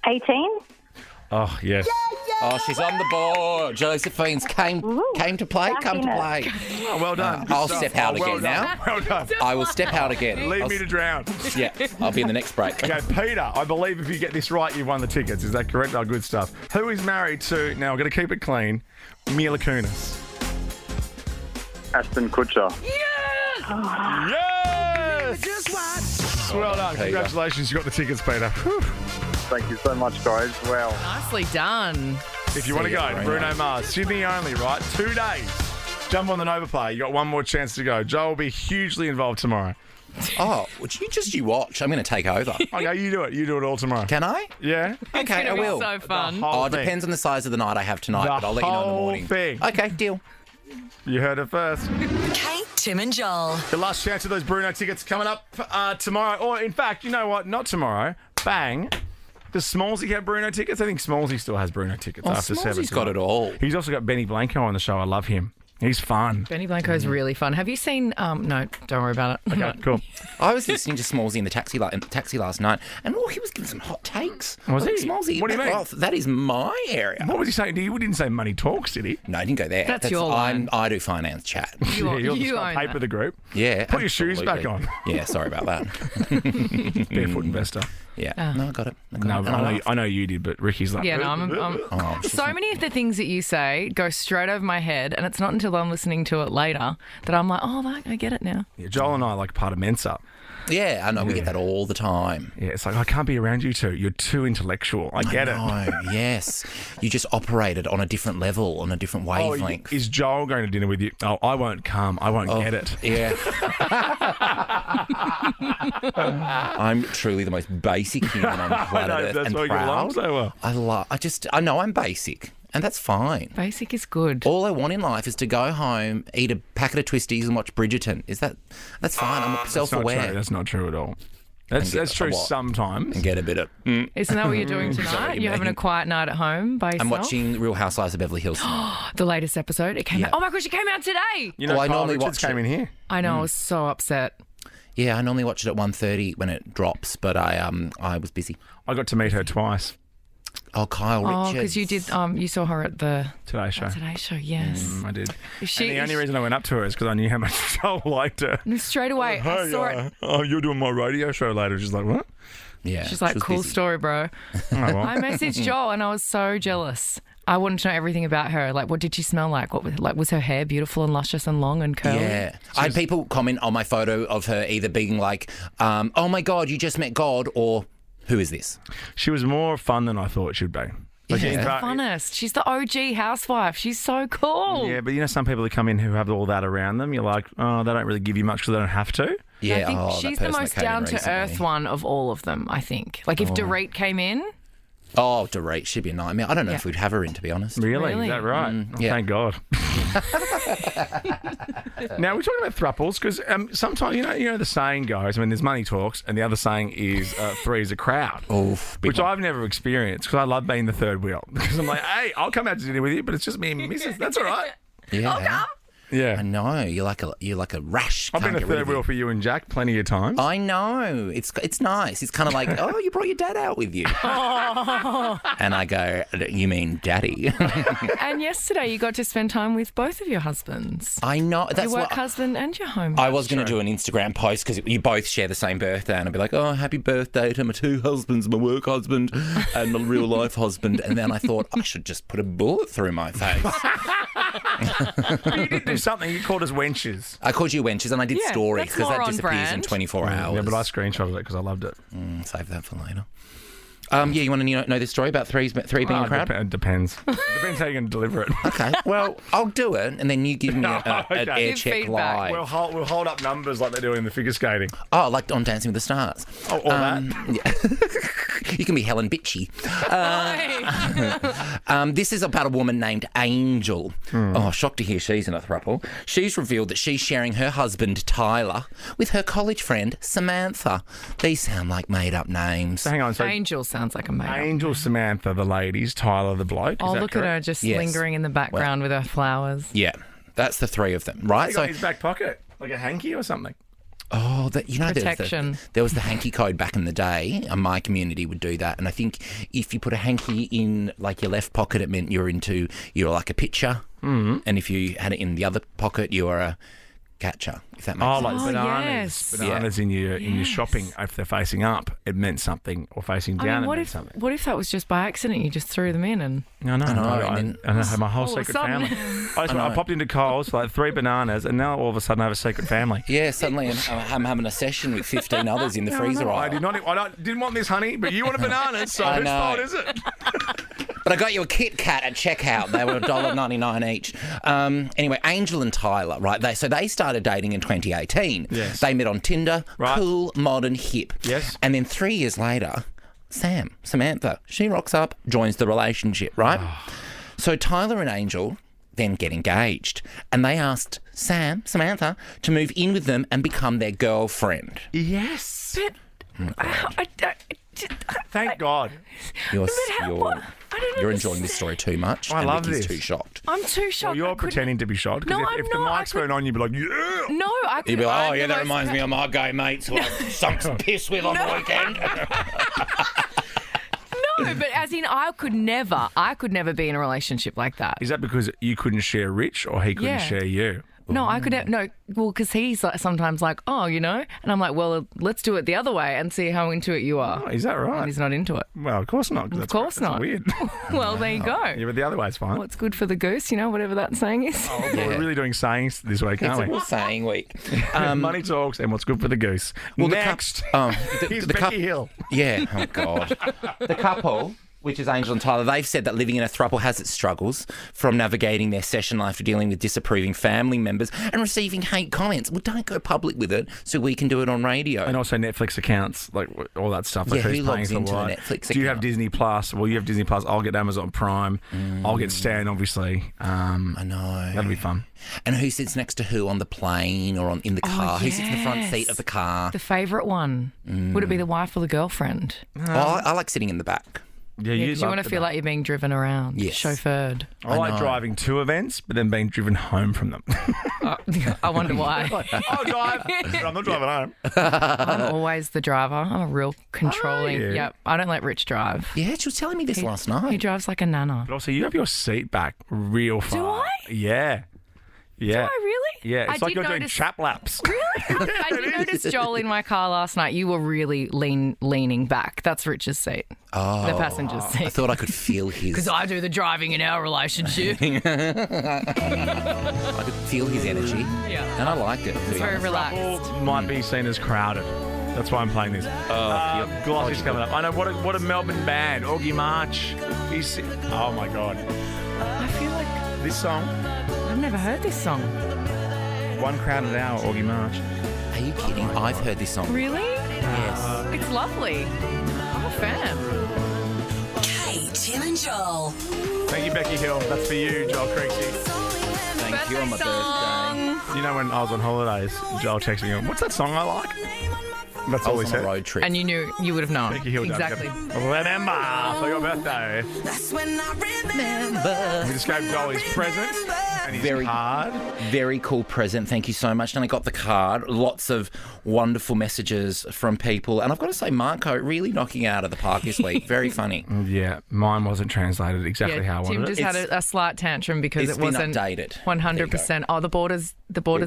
Speaker 12: 18?
Speaker 6: Oh, yes.
Speaker 5: Oh, she's on the board. Josephine's came to play. Come to play.
Speaker 6: Oh, well done.
Speaker 5: I'll step out again now.
Speaker 6: Well done.
Speaker 5: I will step out again.
Speaker 6: Leave me to drown.
Speaker 5: Yeah, I'll be in the next break.
Speaker 6: Okay, Peter, I believe if you get this right, you've won the tickets. Is that correct? Oh, good stuff. Who is married to, now I'm going to keep it clean, Mila Kunis?
Speaker 8: Ashton Kutcher.
Speaker 6: Yes! Well done.
Speaker 5: Peter.
Speaker 6: Congratulations, you got the tickets, Peter. Whew.
Speaker 8: Thank you so much, guys. Wow.
Speaker 7: Nicely done.
Speaker 6: If you want to
Speaker 5: See
Speaker 6: go,
Speaker 5: ya,
Speaker 6: Bruno
Speaker 5: Bruno.
Speaker 6: Mars, Sydney only, right? 2 days. Jump on the Nova Player. You got one more chance to go. Joel will be hugely involved tomorrow.
Speaker 5: Oh, would you watch? I'm going to take over.
Speaker 6: Okay, you do it. You do it all tomorrow.
Speaker 5: Can I?
Speaker 6: Yeah.
Speaker 5: Okay, I
Speaker 7: It's
Speaker 5: will.
Speaker 7: gonna be so fun.
Speaker 5: Oh, it depends on the size of the night I have tonight, but I'll let you know in the morning.
Speaker 6: Thing.
Speaker 5: Okay, deal.
Speaker 6: You heard it first.
Speaker 4: Kate, Tim and Joel.
Speaker 6: The last chance of those Bruno tickets coming up tomorrow. Or, in fact, you know what? Not tomorrow. Bang. Does Smallsy have Bruno tickets? I think Smallsy still has Bruno tickets after 7.
Speaker 5: Smallsy's got it all.
Speaker 6: He's also got Benny Blanco on the show. I love him. He's fun.
Speaker 7: Benny Blanco's really fun. Have you seen? No, don't worry about it.
Speaker 6: Okay, cool.
Speaker 5: I was listening to Smallsy in the taxi last night, and he was giving some hot takes.
Speaker 6: Was he?
Speaker 5: Smallsy,
Speaker 6: What do you mean?
Speaker 5: well, that is my area.
Speaker 6: What was he saying? He didn't say money talks, did he?
Speaker 5: No, I didn't go there.
Speaker 7: That's your line.
Speaker 5: I do finance chat.
Speaker 6: You're the
Speaker 7: you
Speaker 6: Scott
Speaker 7: own
Speaker 6: Paper
Speaker 7: that.
Speaker 6: the group.
Speaker 5: Yeah.
Speaker 6: Put your shoes back
Speaker 5: absolutely.
Speaker 6: on.
Speaker 5: Yeah, sorry about that.
Speaker 6: Barefoot investor.
Speaker 5: Yeah. No, I got it.
Speaker 6: No,
Speaker 5: And
Speaker 6: I know you did, but Ricky's like...
Speaker 7: Yeah, no, I'm
Speaker 5: Oh,
Speaker 7: so many of the things that you say go straight over my head, and it's not until I'm listening to it later that I'm like, oh, I get it now.
Speaker 6: Yeah, Joel and I are like part of Mensa.
Speaker 5: Yeah, I know. We get that all the time.
Speaker 6: Yeah, it's like, I can't be around you two. You're too intellectual. I get it.
Speaker 5: No, yes. You just operated on a different level, on a different wavelength.
Speaker 6: Is Joel going to dinner with you? Oh, I won't come. I won't get it.
Speaker 5: Yeah. I'm truly the most basic human on planet
Speaker 6: know,
Speaker 5: Earth
Speaker 6: that's
Speaker 5: and
Speaker 6: why we get along
Speaker 5: proud.
Speaker 6: so well.
Speaker 5: I know I'm basic, and that's fine.
Speaker 7: Basic is good.
Speaker 5: All I want in life is to go home, eat a packet of twisties, and watch Bridgerton. That's fine? I'm self-aware.
Speaker 6: That's not true at all. That's true sometimes.
Speaker 5: And get a bit of.
Speaker 7: Isn't that what you're doing
Speaker 5: Is that what
Speaker 7: tonight?
Speaker 5: you
Speaker 7: You're having a
Speaker 5: mean?
Speaker 7: quiet night at home by yourself?
Speaker 5: I'm watching Real Housewives of Beverly Hills.
Speaker 7: The latest episode. It came
Speaker 5: Yeah.
Speaker 7: out. Oh my gosh, it came out today.
Speaker 6: You know,
Speaker 5: I
Speaker 6: Kyle
Speaker 5: normally
Speaker 6: Richards
Speaker 5: watch
Speaker 6: came
Speaker 5: it.
Speaker 6: in here.
Speaker 7: I know. I was so upset.
Speaker 5: Yeah, I normally watch it at 1:30 when it drops, but I was busy.
Speaker 6: I got to meet her twice.
Speaker 5: Oh, Kyle Richards.
Speaker 7: Oh, because you did. You saw her at the
Speaker 6: Today Show.
Speaker 7: Today Show. Yes.
Speaker 6: I did.
Speaker 7: She-
Speaker 6: and the only reason I went up to her is because I knew how much Joel liked her.
Speaker 7: No, straight away, I saw it.
Speaker 6: Oh, you're doing my radio show later. She's like, what?
Speaker 5: Yeah.
Speaker 7: She's like,
Speaker 5: she was
Speaker 7: cool
Speaker 5: busy.
Speaker 7: story, bro.
Speaker 6: Oh, well.
Speaker 7: I messaged Joel and I was so jealous. I wanted to know everything about her. Like, what did she smell like? Was her hair beautiful and luscious and long and curly?
Speaker 5: Yeah. I had people comment on my photo of her either being like, oh my God, you just met God, or who is this?
Speaker 6: She was more fun than I thought she'd be. Like,
Speaker 5: Yeah.
Speaker 6: in
Speaker 7: The
Speaker 6: fact-
Speaker 7: funnest. She's the OG housewife. She's so cool.
Speaker 6: Yeah, but you know, some people who come in who have all that around them, you're like, oh, they don't really give you much because they don't have to.
Speaker 5: Yeah.
Speaker 7: I think
Speaker 5: that
Speaker 7: she's the
Speaker 5: person that
Speaker 7: most
Speaker 5: came in
Speaker 7: down to earth
Speaker 5: recently.
Speaker 7: one of all of them, I think. Like, if Dorit came in,
Speaker 5: Oh, Dorit, she'd be a nightmare. I don't know
Speaker 7: Yeah.
Speaker 5: if we'd have her in, to be honest.
Speaker 6: Really?
Speaker 7: Really?
Speaker 6: Is that right? Oh,
Speaker 5: yeah.
Speaker 6: Thank God. Now, we're talking about thruples because sometimes, you know the saying goes, I mean, there's money talks, and the other saying is three's a crowd.
Speaker 5: Oof, big
Speaker 6: Which
Speaker 5: one.
Speaker 6: I've never experienced because I love being the third wheel. Because I'm like, hey, I'll come out to dinner with you, but it's just me and Mrs. That's all right.
Speaker 5: Yeah.
Speaker 6: Yeah.
Speaker 5: I know. You're like a rash.
Speaker 6: I've been
Speaker 5: Can't
Speaker 6: a
Speaker 5: get rid
Speaker 6: third
Speaker 5: of
Speaker 6: wheel
Speaker 5: you.
Speaker 6: for you and Jack plenty of times.
Speaker 5: I know. It's nice. It's kind of like, oh, you brought your dad out with you. And I go, you mean daddy?
Speaker 7: and yesterday you got to spend time with both of your husbands.
Speaker 5: I know. That's
Speaker 7: Your work
Speaker 5: what
Speaker 7: husband and your home.
Speaker 5: I was going to do an Instagram post because you both share the same birthday, and I'd be like, "Oh, happy birthday to my two husbands, my work husband and my real life husband." And then I thought I should just put a bullet through my face.
Speaker 6: But you did do something. You called us wenches.
Speaker 5: I called you wenches, and I did
Speaker 7: Yeah,
Speaker 5: stories
Speaker 7: that's
Speaker 5: because
Speaker 7: more
Speaker 5: that
Speaker 7: on
Speaker 5: disappears in
Speaker 7: brand.
Speaker 5: 24 hours.
Speaker 6: Yeah, but I screenshotted it because I loved it.
Speaker 5: Save that for later. Yeah, you want to know this story about three being a crowd?
Speaker 6: It depends. Depends how you're going to deliver it.
Speaker 5: Okay, well, I'll do it, and then you give me an
Speaker 6: Okay.
Speaker 5: air
Speaker 7: Give
Speaker 5: check
Speaker 7: feedback.
Speaker 5: live.
Speaker 6: We'll hold up numbers like they do in the figure skating.
Speaker 5: Oh, like on Dancing with the Stars.
Speaker 6: Oh, all that.
Speaker 5: Yeah. You can be Helen Bitchy. This is about a woman named Angel. Oh, shocked to hear she's in a throuple. She's revealed that she's sharing her husband, Tyler, with her college friend, Samantha. These sound like made-up names.
Speaker 6: So hang on. So
Speaker 7: Angel sounds like a mate.
Speaker 6: Angel, Samantha, the ladies, Tyler, the bloke.
Speaker 7: Oh,
Speaker 6: Is that
Speaker 7: look at her
Speaker 6: correct?
Speaker 7: just
Speaker 5: Yes.
Speaker 7: lingering in the background with her flowers.
Speaker 5: Yeah, that's the three of them, right?
Speaker 6: He got in his back pocket, like a hanky or something.
Speaker 5: Oh,
Speaker 7: protection.
Speaker 5: There was the hanky code back in the day, and my community would do that. And I think if you put a hanky in like your left pocket, it meant you're like a pitcher. Mm-hmm. And if you had it in the other pocket, you were a catcher, if that makes sense.
Speaker 6: Like bananas.
Speaker 7: Yes.
Speaker 6: Bananas in your shopping, if they're facing up, it meant something, or facing down, it meant something.
Speaker 7: What if that was just by accident? You just threw them in and...
Speaker 6: I know. And I had my whole secret family. I popped into Coles for like 3 bananas, and now all of a sudden I have a secret family.
Speaker 5: Yeah, suddenly I'm having a session with 15 others in the freezer aisle.
Speaker 6: I didn't want this, honey, but you wanted bananas, so whose fault is it?
Speaker 5: But I got you a Kit Kat at checkout. They were $1.99 each. Anyway, Angel and Tyler, right? They started dating in 2018.
Speaker 6: Yes.
Speaker 5: They met on Tinder.
Speaker 6: Right.
Speaker 5: Cool, modern, hip.
Speaker 6: Yes.
Speaker 5: And then 3 years later, Samantha, she rocks up, joins the relationship, right? So Tyler and Angel then get engaged, and they asked Samantha, to move in with them and become their girlfriend.
Speaker 6: Yes. Thank God.
Speaker 5: You're enjoying this story too much.
Speaker 6: I love
Speaker 5: Vicky's
Speaker 6: this.
Speaker 5: too shocked.
Speaker 7: I'm too shocked.
Speaker 6: Well, you're pretending to be shocked.
Speaker 7: No,
Speaker 6: if the mics weren't on, you'd be like, yeah.
Speaker 7: No, I couldn't.
Speaker 5: You'd be like, oh, yeah, that reminds me of my gay mates who I sunk some piss with on the weekend.
Speaker 7: No, but as in, I could never be in a relationship like that.
Speaker 6: Is that because you couldn't share Rich, or he couldn't share you?
Speaker 7: No, I could have, because he's like, sometimes like, oh, and I'm like, well, let's do it the other way and see how into it you are.
Speaker 6: Oh, is that right?
Speaker 7: And he's not into it.
Speaker 6: Well, of course not.
Speaker 7: Of course not.
Speaker 6: That's weird.
Speaker 7: Well, there you go.
Speaker 6: Yeah, but the other way's fine.
Speaker 7: What's good for the goose, whatever that saying is.
Speaker 6: Oh, we're really doing sayings this week, aren't we?
Speaker 5: It's all saying week.
Speaker 6: Money talks and what's good for the goose. Well, next, here's Becky Hill.
Speaker 5: Yeah, oh God. The couple, which is Angel and Tyler, they've said that living in a throuple has its struggles, from navigating their session life to dealing with disapproving family members and receiving hate comments. Well, don't go public with it so we can do it on radio.
Speaker 6: And also Netflix accounts, like all that stuff. Like
Speaker 5: who logs into the Netflix account?
Speaker 6: Do you have Disney Plus? Well, you have Disney Plus. I'll get Amazon Prime. I'll get Stan, obviously.
Speaker 5: I know.
Speaker 6: That'll be fun.
Speaker 5: And who sits next to who on the plane or in the car? Who sits in the front seat of the car?
Speaker 7: The favourite one. Would it be the wife or the girlfriend?
Speaker 5: I like sitting in the back.
Speaker 6: Yeah,
Speaker 7: you want to feel like you're being driven around, chauffeured.
Speaker 6: I like driving to events, but then being driven home from them.
Speaker 7: I wonder why.
Speaker 6: I'll drive, but I'm not driving home.
Speaker 7: I'm always the driver. I'm a real controlling. Yep, I don't let Rich drive.
Speaker 5: Yeah, she was telling me this last night.
Speaker 7: He drives like a nana.
Speaker 6: But also, you have your seat back real far.
Speaker 7: Do I?
Speaker 6: Yeah. Yeah.
Speaker 7: Do I really?
Speaker 6: Yeah, it's like you're doing chap laps.
Speaker 7: Really? I did notice, Joel, in my car last night, you were really leaning back. That's Rich's seat.
Speaker 5: Oh.
Speaker 7: The passenger's seat.
Speaker 5: I thought I could feel his...
Speaker 7: Because I do the driving in our relationship.
Speaker 5: I could feel his energy.
Speaker 7: Yeah.
Speaker 5: And I liked it.
Speaker 7: It's very relaxed.
Speaker 6: Throuple might be seen as crowded. That's why I'm playing this. Glossy's coming up. I know, what a Melbourne band. Augie March. Oh, my God.
Speaker 7: I feel like...
Speaker 6: This song...
Speaker 7: I've never heard this song.
Speaker 6: One Crowded Hour, Augie March.
Speaker 5: Are you kidding? I've heard this song.
Speaker 7: Really?
Speaker 5: Yes.
Speaker 7: It's lovely. I'm a fan.
Speaker 4: Kate, Tim and Joel.
Speaker 6: Thank you, Becky Hill. That's for you, Joel Creasy.
Speaker 5: Thank you on my birthday.
Speaker 6: You know, when I was on holidays, Joel texted me, what's that song I like? That's all he said.
Speaker 5: On a road trip.
Speaker 7: And you would have known.
Speaker 6: Becky Hill.
Speaker 7: Exactly.
Speaker 6: Remember for your birthday.
Speaker 4: That's when I remember.
Speaker 6: We just gave Joel his present and his card.
Speaker 5: Very cool present. Thank you so much. And I got the card. Lots of wonderful messages from people. And I've got to say, Marco really knocking out of the park this week. Very funny.
Speaker 6: Yeah, mine wasn't translated exactly how I wanted
Speaker 7: Tim
Speaker 6: it.
Speaker 7: just had a slight tantrum because it wasn't
Speaker 5: updated.
Speaker 7: 100%. Oh, the border's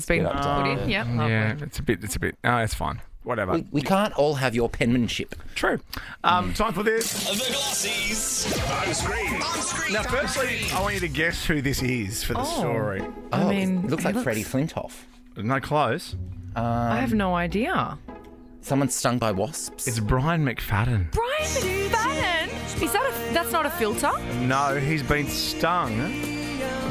Speaker 7: been put in. Yeah, lovely.
Speaker 6: Yeah, it's a bit. No, it's fine. Whatever.
Speaker 5: We can't all have your penmanship.
Speaker 6: True. Time for this.
Speaker 2: The Glossies. On screen.
Speaker 6: Now, firstly, I want you to guess who this is for the story.
Speaker 7: I mean,
Speaker 5: it looks like Freddie Flintoff.
Speaker 6: No, close.
Speaker 7: I have no idea.
Speaker 5: Someone stung by wasps.
Speaker 6: It's Brian McFadden.
Speaker 7: Brian McFadden? Is that's not a filter?
Speaker 6: No, he's been stung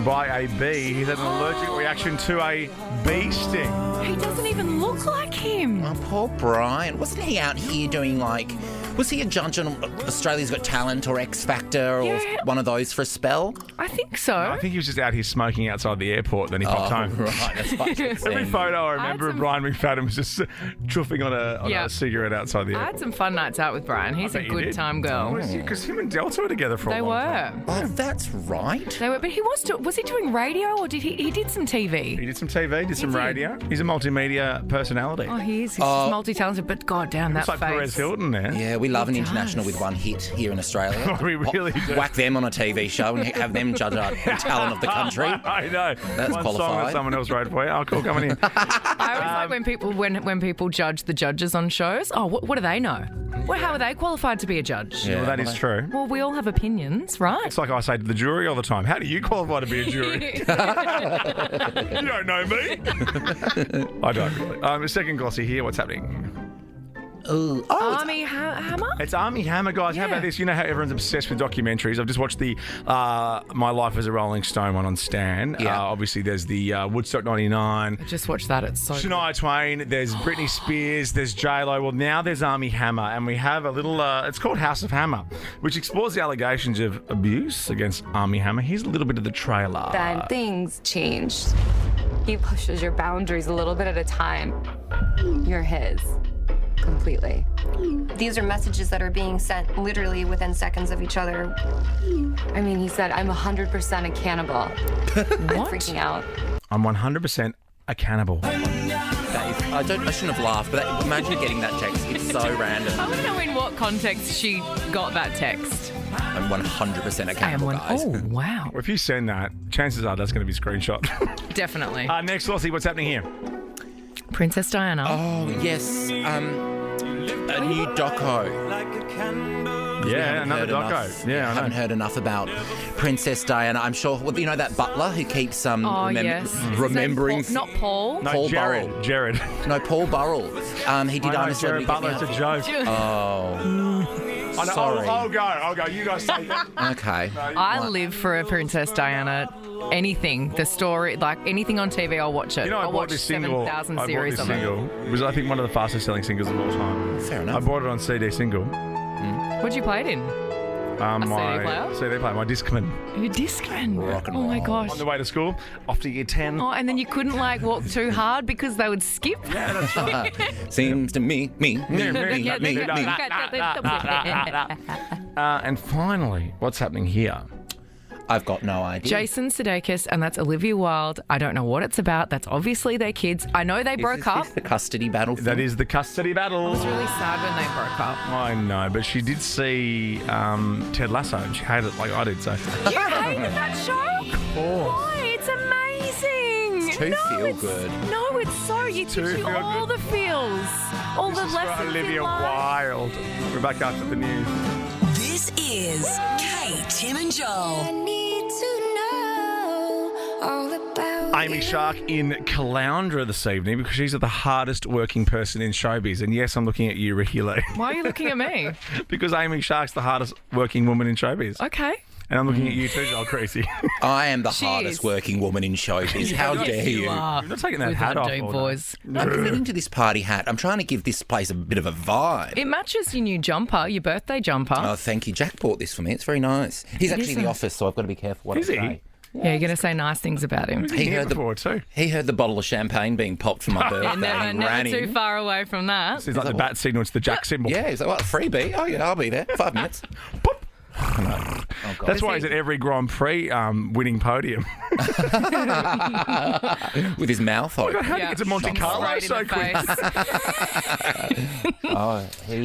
Speaker 6: by a bee. He's had an allergic reaction to a bee sting.
Speaker 7: He doesn't even look like him.
Speaker 5: Oh, poor Brian. Wasn't he out here doing like Was he a judge on Australia's Got Talent or X Factor or one of those for a spell?
Speaker 7: I think so.
Speaker 6: I think he was just out here smoking outside the airport, then he popped home.
Speaker 5: Right, that's what
Speaker 6: Every photo I remember of Brian McFadden was just chuffing on a cigarette outside the
Speaker 7: I
Speaker 6: airport.
Speaker 7: had some fun nights out with Brian. He's a good time girl.
Speaker 6: Because him and Delta were together for a
Speaker 7: They
Speaker 6: long
Speaker 7: were.
Speaker 6: time.
Speaker 5: Oh, that's right.
Speaker 7: They were, but he was he doing radio or did he did some TV?
Speaker 6: He did some TV, did some radio. He's a multimedia personality.
Speaker 7: Oh, he is. He's just multi-talented, but goddamn, that
Speaker 6: It's like
Speaker 7: face.
Speaker 6: Perez Hilton there.
Speaker 5: Yeah, we love an
Speaker 7: He
Speaker 5: international
Speaker 7: does.
Speaker 5: with one hit here in Australia.
Speaker 6: We really do.
Speaker 5: Whack them on a TV show and have them judge our talent of the country.
Speaker 6: I know.
Speaker 5: That's
Speaker 6: one song that
Speaker 5: qualified.
Speaker 6: someone else wrote for you. Oh, cool, coming in.
Speaker 7: I always like when people judge the judges on shows. Oh, what do they know? Well, how are they qualified to be a judge?
Speaker 6: Well, that is true.
Speaker 7: Well, we all have opinions, right?
Speaker 6: It's like I say to the jury all the time. How do you qualify to be a jury? You don't know me. I don't really. Second glossy here. What's happening?
Speaker 7: Army Hammer?
Speaker 6: It's Army Hammer, guys. How about this? You know how everyone's obsessed with documentaries. I've just watched the My Life as a Rolling Stone one on Stan.
Speaker 5: Yeah.
Speaker 6: Obviously, there's the Woodstock 99.
Speaker 7: I just watched that. It's so good.
Speaker 6: Shania Twain, there's Britney Spears, there's J-Lo. Well, now there's Army Hammer, and we have a little, it's called House of Hammer, which explores the allegations of abuse against Army Hammer. Here's a little bit of the trailer.
Speaker 14: Then things changed. He pushes your boundaries a little bit at a time. You're his. Completely.
Speaker 15: These are messages that are being sent literally within seconds of each other.
Speaker 14: I mean, he said, I'm 100% a cannibal. I'm freaking out.
Speaker 6: I'm 100% a cannibal.
Speaker 5: I shouldn't have laughed, but imagine getting that text. It's so random.
Speaker 7: I want to know in what context she got that text.
Speaker 5: I'm 100% a cannibal, guys.
Speaker 7: Oh, wow.
Speaker 6: Well, if you send that, chances are that's going to be screenshot.
Speaker 7: Definitely.
Speaker 6: Next, Lossie, what's happening here?
Speaker 7: Princess Diana.
Speaker 5: Oh, yes. A new doco.
Speaker 6: Yeah, another doco. Yeah, I
Speaker 5: haven't heard enough about Princess Diana. I'm sure, well, you know that butler who keeps remembering...
Speaker 7: Not Paul.
Speaker 6: No,
Speaker 5: Paul
Speaker 6: Jared.
Speaker 5: Burrell.
Speaker 6: Jared.
Speaker 5: No, Paul Burrell. He did
Speaker 6: I know, Jared Butler's a joke.
Speaker 5: Oh.
Speaker 6: I know,
Speaker 5: Sorry.
Speaker 6: I'll go. You guys say that.
Speaker 5: Okay.
Speaker 7: I live for a Princess Diana. Anything, the story, like anything on TV, I'll watch it.
Speaker 6: You know,
Speaker 7: I'll watch 7,000 series of it.
Speaker 6: It was, I think, one of the fastest selling singles of all time.
Speaker 5: Fair enough.
Speaker 6: I bought it on CD single.
Speaker 7: What'd you play it in?
Speaker 6: My
Speaker 7: CD player?
Speaker 6: CD player, my Discman.
Speaker 7: Your Discman.
Speaker 5: Rock and
Speaker 7: Oh my
Speaker 5: roll.
Speaker 7: gosh.
Speaker 6: On the way to school, off to year 10.
Speaker 7: Oh, and then you couldn't like walk too hard because they would skip.
Speaker 6: Yeah, that's right.
Speaker 5: Seems to me.
Speaker 6: And finally, what's happening here?
Speaker 5: I've got no idea.
Speaker 7: Jason Sudeikis, and that's Olivia Wilde. I don't know what it's about. That's obviously their kids. I know they broke up.
Speaker 5: Is this the custody battle thing?
Speaker 6: That is the custody battle.
Speaker 7: I was really sad when they broke up.
Speaker 6: I know, but she did see Ted Lasso and she hated it like I did. So
Speaker 7: You hated that show?
Speaker 6: Of course.
Speaker 7: Why? It's amazing.
Speaker 5: It's too feel-good.
Speaker 7: No, it's so. It gives you all the feels. All the lessons
Speaker 6: Olivia
Speaker 7: in life.
Speaker 6: Wilde. We're back after the news.
Speaker 4: This is Kate, Tim and Joel.
Speaker 6: Amy Shark in Caloundra this evening because she's the hardest working person in showbiz. And yes, I'm looking at you, Ricky Lee.
Speaker 7: Why are you looking at me?
Speaker 6: Because Amy Shark's the hardest working woman in showbiz.
Speaker 7: Okay.
Speaker 6: And I'm looking at you too, Joel Creasy.
Speaker 5: I am the
Speaker 7: She
Speaker 5: hardest
Speaker 7: is.
Speaker 5: working woman in showbiz. How dare you?
Speaker 6: You're not taking that
Speaker 7: With
Speaker 6: hat
Speaker 7: our
Speaker 6: off.
Speaker 7: deep
Speaker 6: all day.
Speaker 7: voice.
Speaker 5: I'm fitting to this party hat. I'm trying to give this place a bit of a vibe.
Speaker 7: It matches your new jumper, your birthday jumper.
Speaker 5: Oh, thank you. Jack bought this for me. It's very nice. He's actually in the office, so I've got to be careful what I
Speaker 6: Is he?
Speaker 5: say.
Speaker 7: Yeah, you're going to say nice things about him.
Speaker 5: He heard
Speaker 6: before too.
Speaker 5: He heard the bottle of champagne being popped for my birthday.
Speaker 7: Yeah,
Speaker 5: and
Speaker 7: never
Speaker 5: ran
Speaker 7: too
Speaker 5: in.
Speaker 7: far away from that.
Speaker 6: It's like the bat signal, it's the Jack symbol.
Speaker 5: Yeah, he's like, what, freebie? Oh, yeah, I'll be there. 5 minutes. Oh, God.
Speaker 6: That's why he's at every Grand Prix winning podium.
Speaker 5: With his mouth open.
Speaker 6: How do you get to Monte Carlo so quick?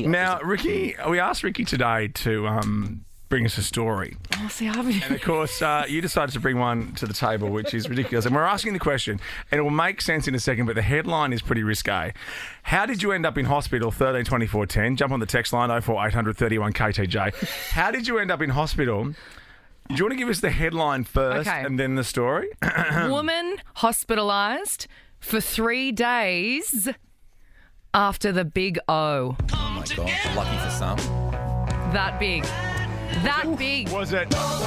Speaker 6: Now, Ricky, we asked Ricky today to bring us a story.
Speaker 7: Oh, see, I haven't.
Speaker 6: And of course, you decided to bring one to the table, which is ridiculous. And we're asking the question, and it will make sense in a second, but the headline is pretty risque. How did you end up in hospital? 13 24 10. Jump on the text line 04800 31 KTJ. How did you end up in hospital? Do you want to give us the headline first and then the story?
Speaker 7: Woman hospitalised for 3 days after the big O.
Speaker 5: Oh, my gosh. Lucky for some.
Speaker 7: That big. That big.
Speaker 6: Was it? Hang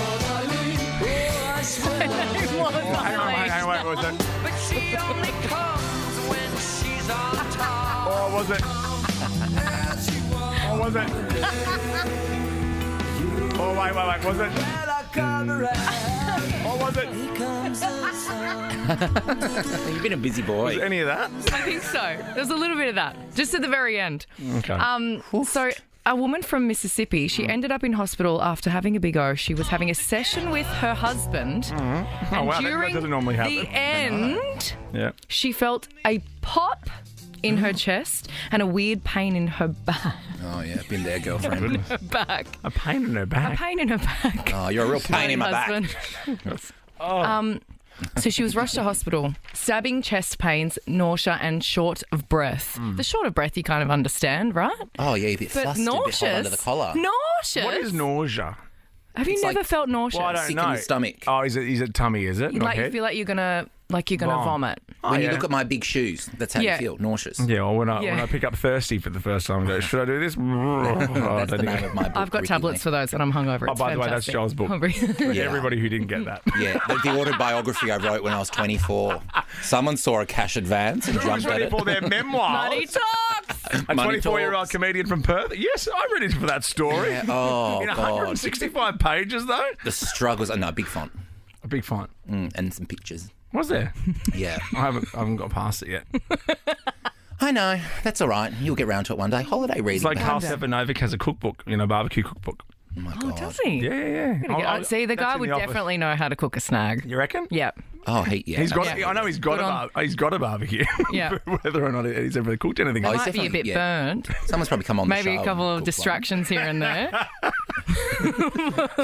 Speaker 6: on, wait, was it?
Speaker 3: But she only comes when she's on top.
Speaker 6: Or was it? Or was was it? Oh, wait. Was it? What was it?
Speaker 5: You've been a busy boy.
Speaker 6: Was any of that?
Speaker 7: I think so. There's a little bit of that, just at the very end.
Speaker 6: Okay.
Speaker 7: So a woman from Mississippi, she ended up in hospital after having a big O. She was having a session with her husband.
Speaker 6: Oh,
Speaker 7: And
Speaker 6: wow.
Speaker 7: during
Speaker 6: That doesn't normally happen.
Speaker 7: the end,
Speaker 6: Yeah.
Speaker 7: she felt a pop in her chest and a weird pain in her back.
Speaker 5: Oh, yeah. Been there, girlfriend.
Speaker 7: Her back.
Speaker 6: A pain in her
Speaker 7: A
Speaker 6: back.
Speaker 7: pain in her back.
Speaker 5: Oh, you're a real pain in my back.
Speaker 7: So she was rushed to hospital. Stabbing chest pains, nausea, and short of breath. The short of breath you kind of understand, right?
Speaker 5: Oh, yeah, a bit
Speaker 7: But
Speaker 5: flustered, a bit
Speaker 7: nauseous.
Speaker 5: hot under the collar.
Speaker 7: Nauseous.
Speaker 6: What is nausea?
Speaker 7: Have you
Speaker 5: It's
Speaker 7: never
Speaker 5: like-
Speaker 7: felt nauseous?
Speaker 6: Well, I don't
Speaker 5: Sick
Speaker 6: know.
Speaker 5: in the stomach.
Speaker 6: Oh, is it tummy, is it? Not
Speaker 7: Like you
Speaker 6: head?
Speaker 7: feel like you're gonna vomit.
Speaker 5: When you
Speaker 6: yeah.
Speaker 5: look at my big shoes, that's how
Speaker 7: Yeah.
Speaker 5: you feel, nauseous.
Speaker 6: Yeah, well, when I
Speaker 7: Yeah.
Speaker 6: pick up thirsty for the first time, I go, should I do this?
Speaker 5: That's the name of my book.
Speaker 7: I've got
Speaker 5: Ricky
Speaker 7: tablets for those, and I'm hungover.
Speaker 6: Oh,
Speaker 7: It's
Speaker 6: by the way, that's
Speaker 7: fantastic.
Speaker 6: Joel's book.
Speaker 5: Yeah.
Speaker 6: Everybody who didn't get that.
Speaker 5: Yeah, the autobiography I wrote when I was 24. Someone saw a cash advance and jumped at
Speaker 6: ready
Speaker 5: it.
Speaker 6: for their memoir.
Speaker 7: Money talks.
Speaker 6: A
Speaker 5: Money
Speaker 6: 24-year-old
Speaker 5: talks.
Speaker 6: comedian from Perth. Yes, I'm ready for that story.
Speaker 5: Yeah. Oh,
Speaker 6: In
Speaker 5: God.
Speaker 6: 165 pages, though.
Speaker 5: The struggles. No, big font.
Speaker 6: A big font.
Speaker 5: And some pictures.
Speaker 6: Was there?
Speaker 5: Yeah.
Speaker 6: I haven't got past it yet.
Speaker 5: I know. That's all right. You'll get round to it one day. Holiday reading.
Speaker 6: It's like Karl
Speaker 5: perhaps.
Speaker 6: Stefanovic has a cookbook, barbecue cookbook.
Speaker 5: Oh, my
Speaker 7: Oh,
Speaker 5: God.
Speaker 7: does he?
Speaker 6: Yeah.
Speaker 7: See, the
Speaker 6: That's
Speaker 7: guy
Speaker 6: in
Speaker 7: would
Speaker 6: the office.
Speaker 7: definitely know how to cook a snag.
Speaker 6: You reckon?
Speaker 7: Yeah.
Speaker 5: Oh, yeah.
Speaker 6: He's got.
Speaker 7: Yeah.
Speaker 6: I know he's got
Speaker 7: Good
Speaker 6: a barbecue.
Speaker 7: Yeah.
Speaker 6: Whether or not he's ever cooked anything.
Speaker 5: Oh,
Speaker 7: It
Speaker 5: he's
Speaker 7: might be a
Speaker 5: definitely-
Speaker 7: bit
Speaker 5: yeah.
Speaker 7: burnt.
Speaker 5: Someone's probably come on the show.
Speaker 7: Maybe a couple
Speaker 5: and
Speaker 7: of
Speaker 5: cooked one.
Speaker 7: distractions here and there.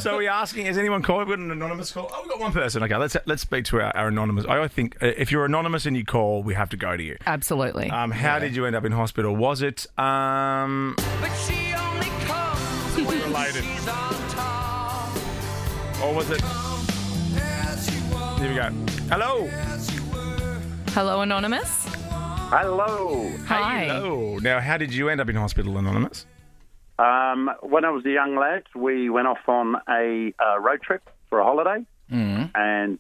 Speaker 6: So we're asking, has anyone called? We've got an anonymous call. Oh, we've got one person. Okay, let's speak to our anonymous. I think if you're anonymous and you call, we have to go to you.
Speaker 7: Absolutely.
Speaker 6: How did you end up in hospital? Was it related? Or was it? Here we go. Hello.
Speaker 7: Hello, Anonymous.
Speaker 8: Hello.
Speaker 7: Hi.
Speaker 6: Hello. Now, how did you end up in hospital, Anonymous?
Speaker 8: When I was a young lad, we went off on a road trip for a holiday, and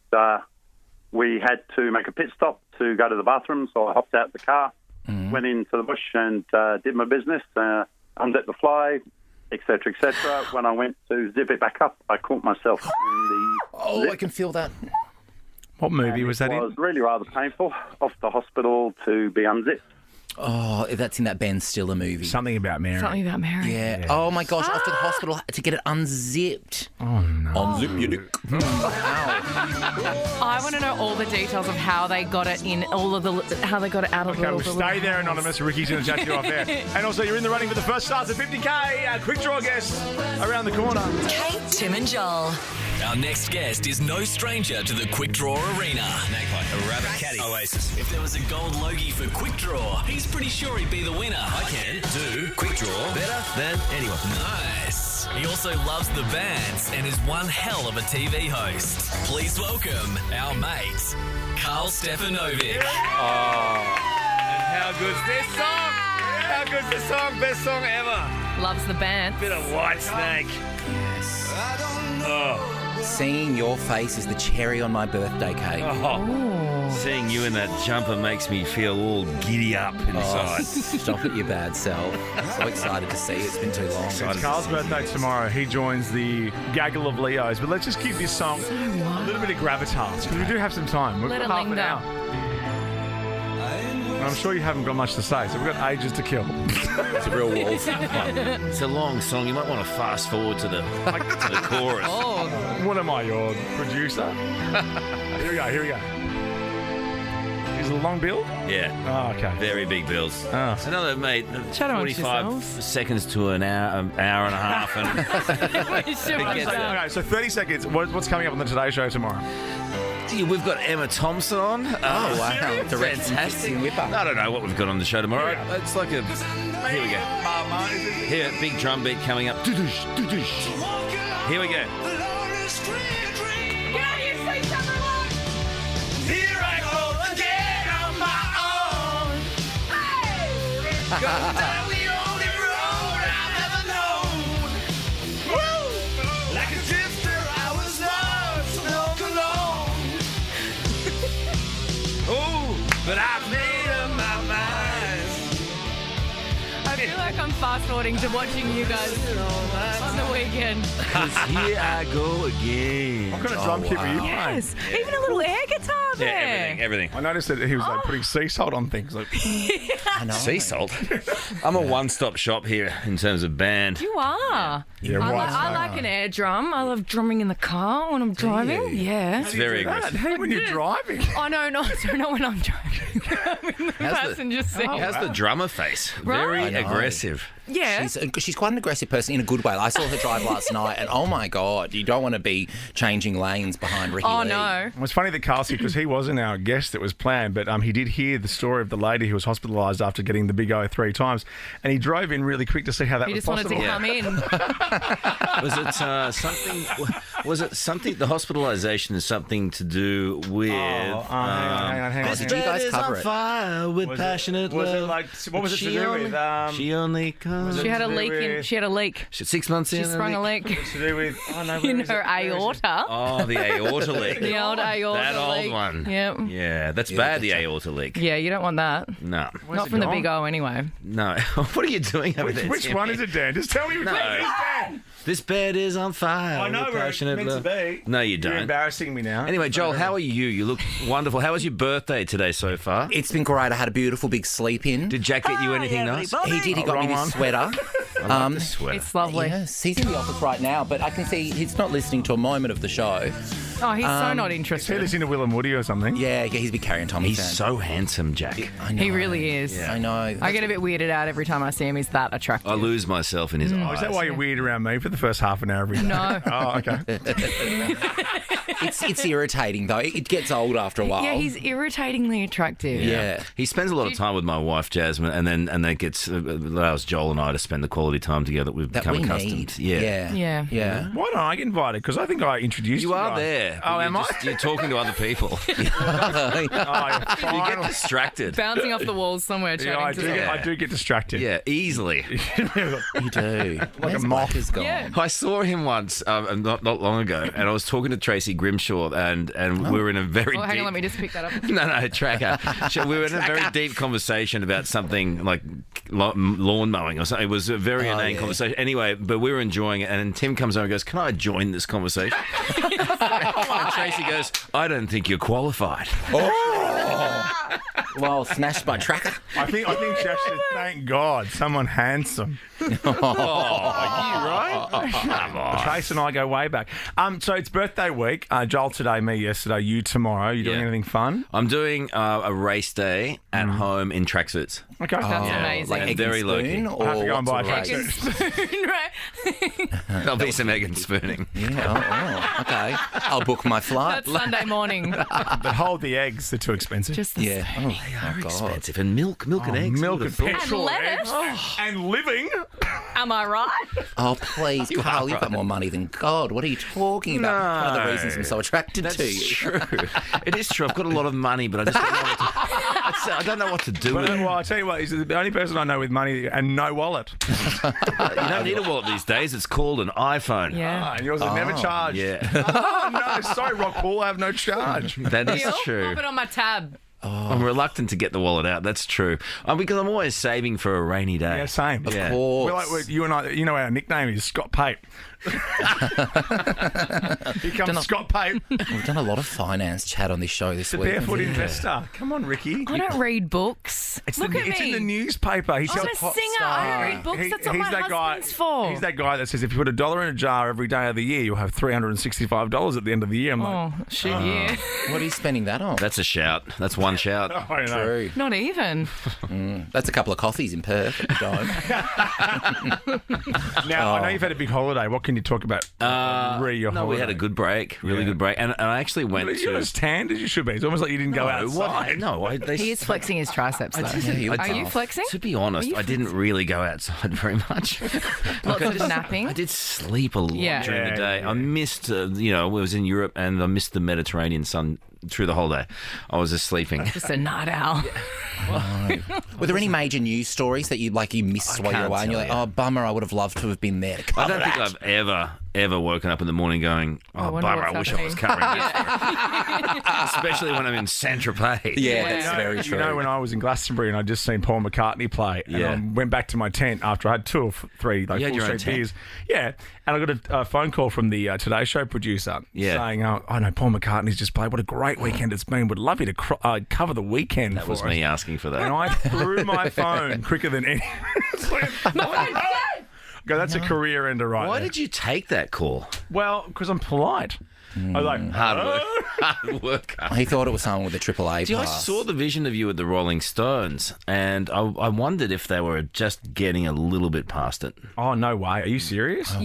Speaker 8: we had to make a pit stop to go to the bathroom. So I hopped out the car, went into the bush, and did my business. Unzipped the fly, etc., etc. When I went to zip it back up, I caught myself in the
Speaker 5: Oh,
Speaker 8: zip.
Speaker 5: I can feel that.
Speaker 6: What movie was that
Speaker 8: It
Speaker 6: in?
Speaker 8: was really rather painful. Off to hospital to be unzipped.
Speaker 5: Oh, that's in that Ben Stiller movie.
Speaker 6: Something about Mary.
Speaker 7: Something about Mary.
Speaker 5: Yeah. Oh, my gosh. Off to the hospital to get it unzipped.
Speaker 6: Oh, no.
Speaker 5: Unzip your dick.
Speaker 7: I want to know all the details of how they got it in, how they got it out of
Speaker 6: Okay,
Speaker 7: all
Speaker 6: well,
Speaker 7: the
Speaker 6: stay there, Anonymous. Ricky's going to chat you off there. And also, you're in the running for the first stars at 50K. Quick draw guest around the corner.
Speaker 4: Kate, Tim, and Joel.
Speaker 3: Our next guest is no stranger to the Quick Draw Arena.
Speaker 2: Magpie, a rabbit caddy. Oasis.
Speaker 3: If there was a gold Logie for Quick Draw, he's pretty sure he'd be the winner.
Speaker 2: I can do quick draw better than anyone.
Speaker 3: Nice. He also loves the bands and is one hell of a TV host. Please welcome our mate, Karl Stefanovic.
Speaker 2: How good's this song? How good's this song? Best song ever.
Speaker 7: Loves the band.
Speaker 2: Bit of White Snake.
Speaker 5: Yes.
Speaker 2: Oh.
Speaker 5: Seeing your face is the cherry on my birthday cake.
Speaker 2: Seeing you in that jumper makes me feel all giddy up inside.
Speaker 5: Stop it, you bad self. So excited to see you. It's been too long.
Speaker 6: It's Carl's birthday tomorrow. He joins the gaggle of Leos. But let's just keep this song a little bit of gravitas because we do have some time. We've
Speaker 7: Let
Speaker 6: got
Speaker 7: it
Speaker 6: half an
Speaker 7: linger.
Speaker 6: hour. And I'm sure you haven't got much to say, so we've got ages to kill.
Speaker 5: It's a real wolf.
Speaker 2: It's a long song. You might want to fast forward to the chorus.
Speaker 7: Oh,
Speaker 6: What am I, your producer? Here we go. Is it a long build?
Speaker 2: Yeah.
Speaker 6: Oh, okay.
Speaker 2: Very big bills.
Speaker 6: Oh.
Speaker 2: Another, mate,
Speaker 7: Chat amongst
Speaker 2: 45
Speaker 7: yourselves.
Speaker 2: seconds to an hour and a half. And
Speaker 7: we should
Speaker 2: It
Speaker 7: watch
Speaker 2: gets
Speaker 7: that.
Speaker 6: Okay, so 30 seconds. What's coming up on the Today Show tomorrow?
Speaker 2: we've got Emma Thompson on.
Speaker 5: Oh, wow. Direct
Speaker 2: Fantastic.
Speaker 5: and whipper.
Speaker 2: I don't know what we've got on the show tomorrow. It's like a... Here we go. Here, big drum beat coming up. Doo-doosh, doo-doosh. Here we go.
Speaker 3: Here I go again on my own. Going down the only road I've ever known. Woo! Like a drifter, I was lost, walk alone.
Speaker 2: Oh, but I've made up my mind.
Speaker 7: I feel like like I'm fast forwarding to watching you guys on the weekend.
Speaker 2: Here I go again.
Speaker 6: What kind of drum kit were you playing?
Speaker 7: Yes, even a little air guitar there.
Speaker 2: Yeah, everything.
Speaker 6: I noticed that he was like putting sea salt on things. Like,
Speaker 2: Sea salt. I'm a one-stop shop here in terms of band.
Speaker 7: You are.
Speaker 6: Yeah,
Speaker 7: I like an air drum. I love drumming in the car when I'm driving. Yeah.
Speaker 2: It's very aggressive.
Speaker 6: hey, when you're driving.
Speaker 7: Oh, no, not when I'm driving. I'm in the passenger seat.
Speaker 2: How's the drummer face?
Speaker 7: Right?
Speaker 2: Very
Speaker 5: I know.
Speaker 2: aggressive.
Speaker 7: Yeah.
Speaker 5: She's quite an aggressive person in a good way. I saw her drive last night, and oh my God, you don't want to be changing lanes behind Ricky
Speaker 7: Oh,
Speaker 5: Lee.
Speaker 7: no.
Speaker 6: It was funny that Karl, because he wasn't our guest that was planned, but he did hear the story of the lady who was hospitalised after getting the big O 3 times, and he drove in really quick to see how that
Speaker 7: He
Speaker 6: was
Speaker 7: just wanted
Speaker 6: possible.
Speaker 7: to come in.
Speaker 2: Was it something? Was it something? The hospitalisation is something to do with.
Speaker 6: hang on.
Speaker 5: Did you guys cover it?
Speaker 2: Fire with passionate
Speaker 6: Was it
Speaker 2: love.
Speaker 6: like, what was it to do with?
Speaker 2: She only comes.
Speaker 7: She had a
Speaker 6: to do
Speaker 7: leak.
Speaker 6: with-
Speaker 7: She had a leak.
Speaker 2: 6 months in.
Speaker 7: She sprung a leak
Speaker 6: To do with? Oh no,
Speaker 7: in
Speaker 6: where is
Speaker 7: her
Speaker 6: it? Where is it?
Speaker 7: aorta.
Speaker 2: Oh, the aorta leak.
Speaker 7: The old aorta
Speaker 2: That old
Speaker 7: leak.
Speaker 2: one.
Speaker 7: Yep.
Speaker 2: Yeah, that's bad. The aorta leak.
Speaker 7: Yeah, you don't want that.
Speaker 2: No,
Speaker 7: Not
Speaker 6: it
Speaker 7: from the
Speaker 6: gone?
Speaker 7: big O anyway.
Speaker 2: no. What are you doing over there?
Speaker 6: Which
Speaker 2: Timmy?
Speaker 6: one is it, Dan? Just tell me which
Speaker 2: No.
Speaker 6: one it is, Dan.
Speaker 2: This bed is on fire.
Speaker 6: I know
Speaker 2: with
Speaker 6: where it's
Speaker 2: passionate
Speaker 6: meant to
Speaker 2: love.
Speaker 6: be.
Speaker 2: No, you
Speaker 6: You're
Speaker 2: don't.
Speaker 6: embarrassing me now.
Speaker 2: Anyway, Joel, how are you? You look wonderful. How was your birthday today so far?
Speaker 5: It's been great. I had a beautiful big sleep in.
Speaker 2: Did Jack get you anything nice?
Speaker 5: He did. He got me
Speaker 6: wrong
Speaker 5: this
Speaker 6: one.
Speaker 5: sweater.
Speaker 2: I love this sweater.
Speaker 7: It's lovely.
Speaker 5: Yes, he's in the office right now, but I can see he's not listening to a moment of the show.
Speaker 7: Oh, he's so not
Speaker 6: Is he
Speaker 7: interested.
Speaker 6: listening to Will and Woody or something?
Speaker 5: Yeah, he's a big Carrie and Tommy
Speaker 2: He's
Speaker 5: fan.
Speaker 2: so handsome, Jack.
Speaker 5: I know.
Speaker 7: He really is.
Speaker 5: I know.
Speaker 7: I get a bit weirded out every time I see him. He's that attractive.
Speaker 2: I lose myself in his eyes.
Speaker 6: Oh, is that why you're weird around me for the first half an hour every day?
Speaker 7: No.
Speaker 6: Oh, okay.
Speaker 5: It's irritating though. It gets old after a while.
Speaker 7: Yeah, he's irritatingly attractive.
Speaker 5: Yeah.
Speaker 2: He spends a lot of time with my wife Jasmine, and then gets allows Joel and I to spend the quality time together that we've
Speaker 5: That
Speaker 2: become
Speaker 5: we
Speaker 2: accustomed.
Speaker 5: need.
Speaker 2: Yeah.
Speaker 7: Yeah.
Speaker 5: Yeah.
Speaker 6: Why don't I get invited? Because I think I introduced you
Speaker 2: You are
Speaker 6: guys.
Speaker 2: there.
Speaker 6: Oh,
Speaker 2: but
Speaker 6: am I?
Speaker 2: You're talking to other people.
Speaker 6: Oh,
Speaker 2: You get distracted.
Speaker 7: Bouncing off the walls somewhere, chatting
Speaker 6: Yeah, I
Speaker 7: to
Speaker 6: do.
Speaker 7: someone.
Speaker 6: I do get distracted.
Speaker 2: Yeah, easily.
Speaker 5: You do. Where's
Speaker 6: a moth.
Speaker 5: Mike gone?
Speaker 7: Yeah.
Speaker 2: I saw him once, not long ago, and I was talking to Tracy Grimshaw, and we were in a very
Speaker 7: Oh,
Speaker 2: deep...
Speaker 7: hang on, let me just pick that up.
Speaker 2: No, tracker. So we were in a very deep conversation about something like lawn mowing or something. It was a very inane conversation. Anyway, but we were enjoying it, and then Tim comes over and goes, "Can I join this conversation?" And Tracy goes, "I don't think you're qualified."
Speaker 5: Well, smashed by tracker.
Speaker 6: I think she actually said, thank God, someone handsome.
Speaker 2: Oh, you right? Come on.
Speaker 6: Trace and I go way back. So it's birthday week. Joel today, me yesterday, you tomorrow. You doing
Speaker 2: Yeah.
Speaker 6: anything fun?
Speaker 2: I'm doing a race day at home in tracksuits.
Speaker 6: Okay.
Speaker 7: That's amazing.
Speaker 5: Like egg
Speaker 2: Very
Speaker 5: and
Speaker 2: low
Speaker 5: spoon,
Speaker 2: key.
Speaker 5: or
Speaker 6: I have to go and buy a
Speaker 5: what sort of
Speaker 6: tracksuit.
Speaker 5: race?
Speaker 7: Spoon, right?
Speaker 2: There'll be some egg and spooning.
Speaker 5: Yeah. Okay. I'll book my flight.
Speaker 7: That's Sunday morning.
Speaker 6: But hold the eggs, they're too expensive.
Speaker 7: Just the
Speaker 5: Yeah. Oh,
Speaker 2: They are
Speaker 5: my God.
Speaker 2: expensive. And milk and eggs.
Speaker 6: Milk
Speaker 2: who
Speaker 6: and
Speaker 2: would have thought?
Speaker 6: petrol
Speaker 7: And
Speaker 6: eggs.
Speaker 7: lettuce.
Speaker 6: And living.
Speaker 7: Am I right?
Speaker 5: Oh, please, Carl, you've got more money than God. What are you talking about? One of the reasons I'm so attracted to you.
Speaker 2: That's true. It is true. I've got a lot of money, but I just don't know what to, I don't know what to do with it.
Speaker 6: Well, I'll tell you what, he's the only person I know with money and no wallet.
Speaker 2: You don't need a wallet these days. It's called an iPhone.
Speaker 7: Yeah.
Speaker 6: And yours is never charged.
Speaker 2: Yeah,
Speaker 6: Oh, no, sorry, Rockpool, I have no charge.
Speaker 2: that is
Speaker 7: Pop
Speaker 2: true.
Speaker 7: it on my tab.
Speaker 2: I'm reluctant to get the wallet out. That's true. Because I'm always saving for a rainy day.
Speaker 6: Yeah, same.
Speaker 2: Of
Speaker 6: We're you and I, you know our nickname is Scott Pape. Here comes Scott Pape,
Speaker 5: We've done a lot of finance chat on this show this
Speaker 6: the
Speaker 5: week.
Speaker 6: barefoot investor. Come on, Ricky.
Speaker 7: I don't read books. Look at
Speaker 6: It's
Speaker 7: me.
Speaker 6: in the newspaper. He's
Speaker 7: I'm
Speaker 6: got
Speaker 7: a singer. I don't read books. That's what my husband's for.
Speaker 6: He's that guy that says if you put $1 in a jar every day of the year, you'll have $365 at the end of the year. I'm like,
Speaker 7: Oh, shit, yeah.
Speaker 5: What are you spending that on?
Speaker 2: That's a shout. That's one shout.
Speaker 6: I don't know.
Speaker 5: True.
Speaker 7: Not even.
Speaker 5: That's a couple of coffees in Perth. Don't.
Speaker 6: Now, I know you've had a big holiday. What can you talk about? Your
Speaker 2: No,
Speaker 6: holiday?
Speaker 2: we had a good break. Really
Speaker 6: Yeah.
Speaker 2: good break. And I actually went
Speaker 6: You're
Speaker 2: to...
Speaker 6: as tanned as you should be. It's almost like you didn't go outside.
Speaker 7: He is flexing his triceps, though. Are you flexing?
Speaker 2: To be honest, I didn't really go outside very much.
Speaker 7: Lots of napping.
Speaker 2: I did sleep a lot during the day. I missed, I was in Europe and I missed the Mediterranean sun through the whole day. I was just sleeping.
Speaker 7: Just a night owl.
Speaker 5: Were there any major news stories that you missed while you were away? And you're like, oh, bummer, I would have loved to have been there.
Speaker 2: I don't think I've ever ever woken up in the morning going,
Speaker 7: I wonder
Speaker 2: bummer, I
Speaker 7: what's
Speaker 2: wish I was covering this. Especially when I'm in Saint-Tropez.
Speaker 5: Yeah, that's very true.
Speaker 6: You know, when I was in Glastonbury and I'd just seen Paul McCartney play, and I went back to my tent after I had 2 or 3
Speaker 2: You had
Speaker 6: full
Speaker 2: your own
Speaker 6: straight
Speaker 2: tent?
Speaker 6: beers. Yeah, and I got a phone call from the Today Show producer saying, "Oh, no, Paul McCartney's just played. What a great weekend it's been. Would love you to cover the weekend."
Speaker 2: That was me asking for that.
Speaker 6: And I threw my phone quicker than any. Go, that's a career ender right
Speaker 2: Why
Speaker 6: there.
Speaker 2: did you take that call?
Speaker 6: Well, because I'm polite. I was like,
Speaker 2: Hard work.
Speaker 5: He thought it was someone with a AAA
Speaker 2: See, I
Speaker 5: pass.
Speaker 2: saw the vision of you at the Rolling Stones, and I wondered if they were just getting a little bit past it.
Speaker 6: Oh, no way. Are you serious?
Speaker 7: All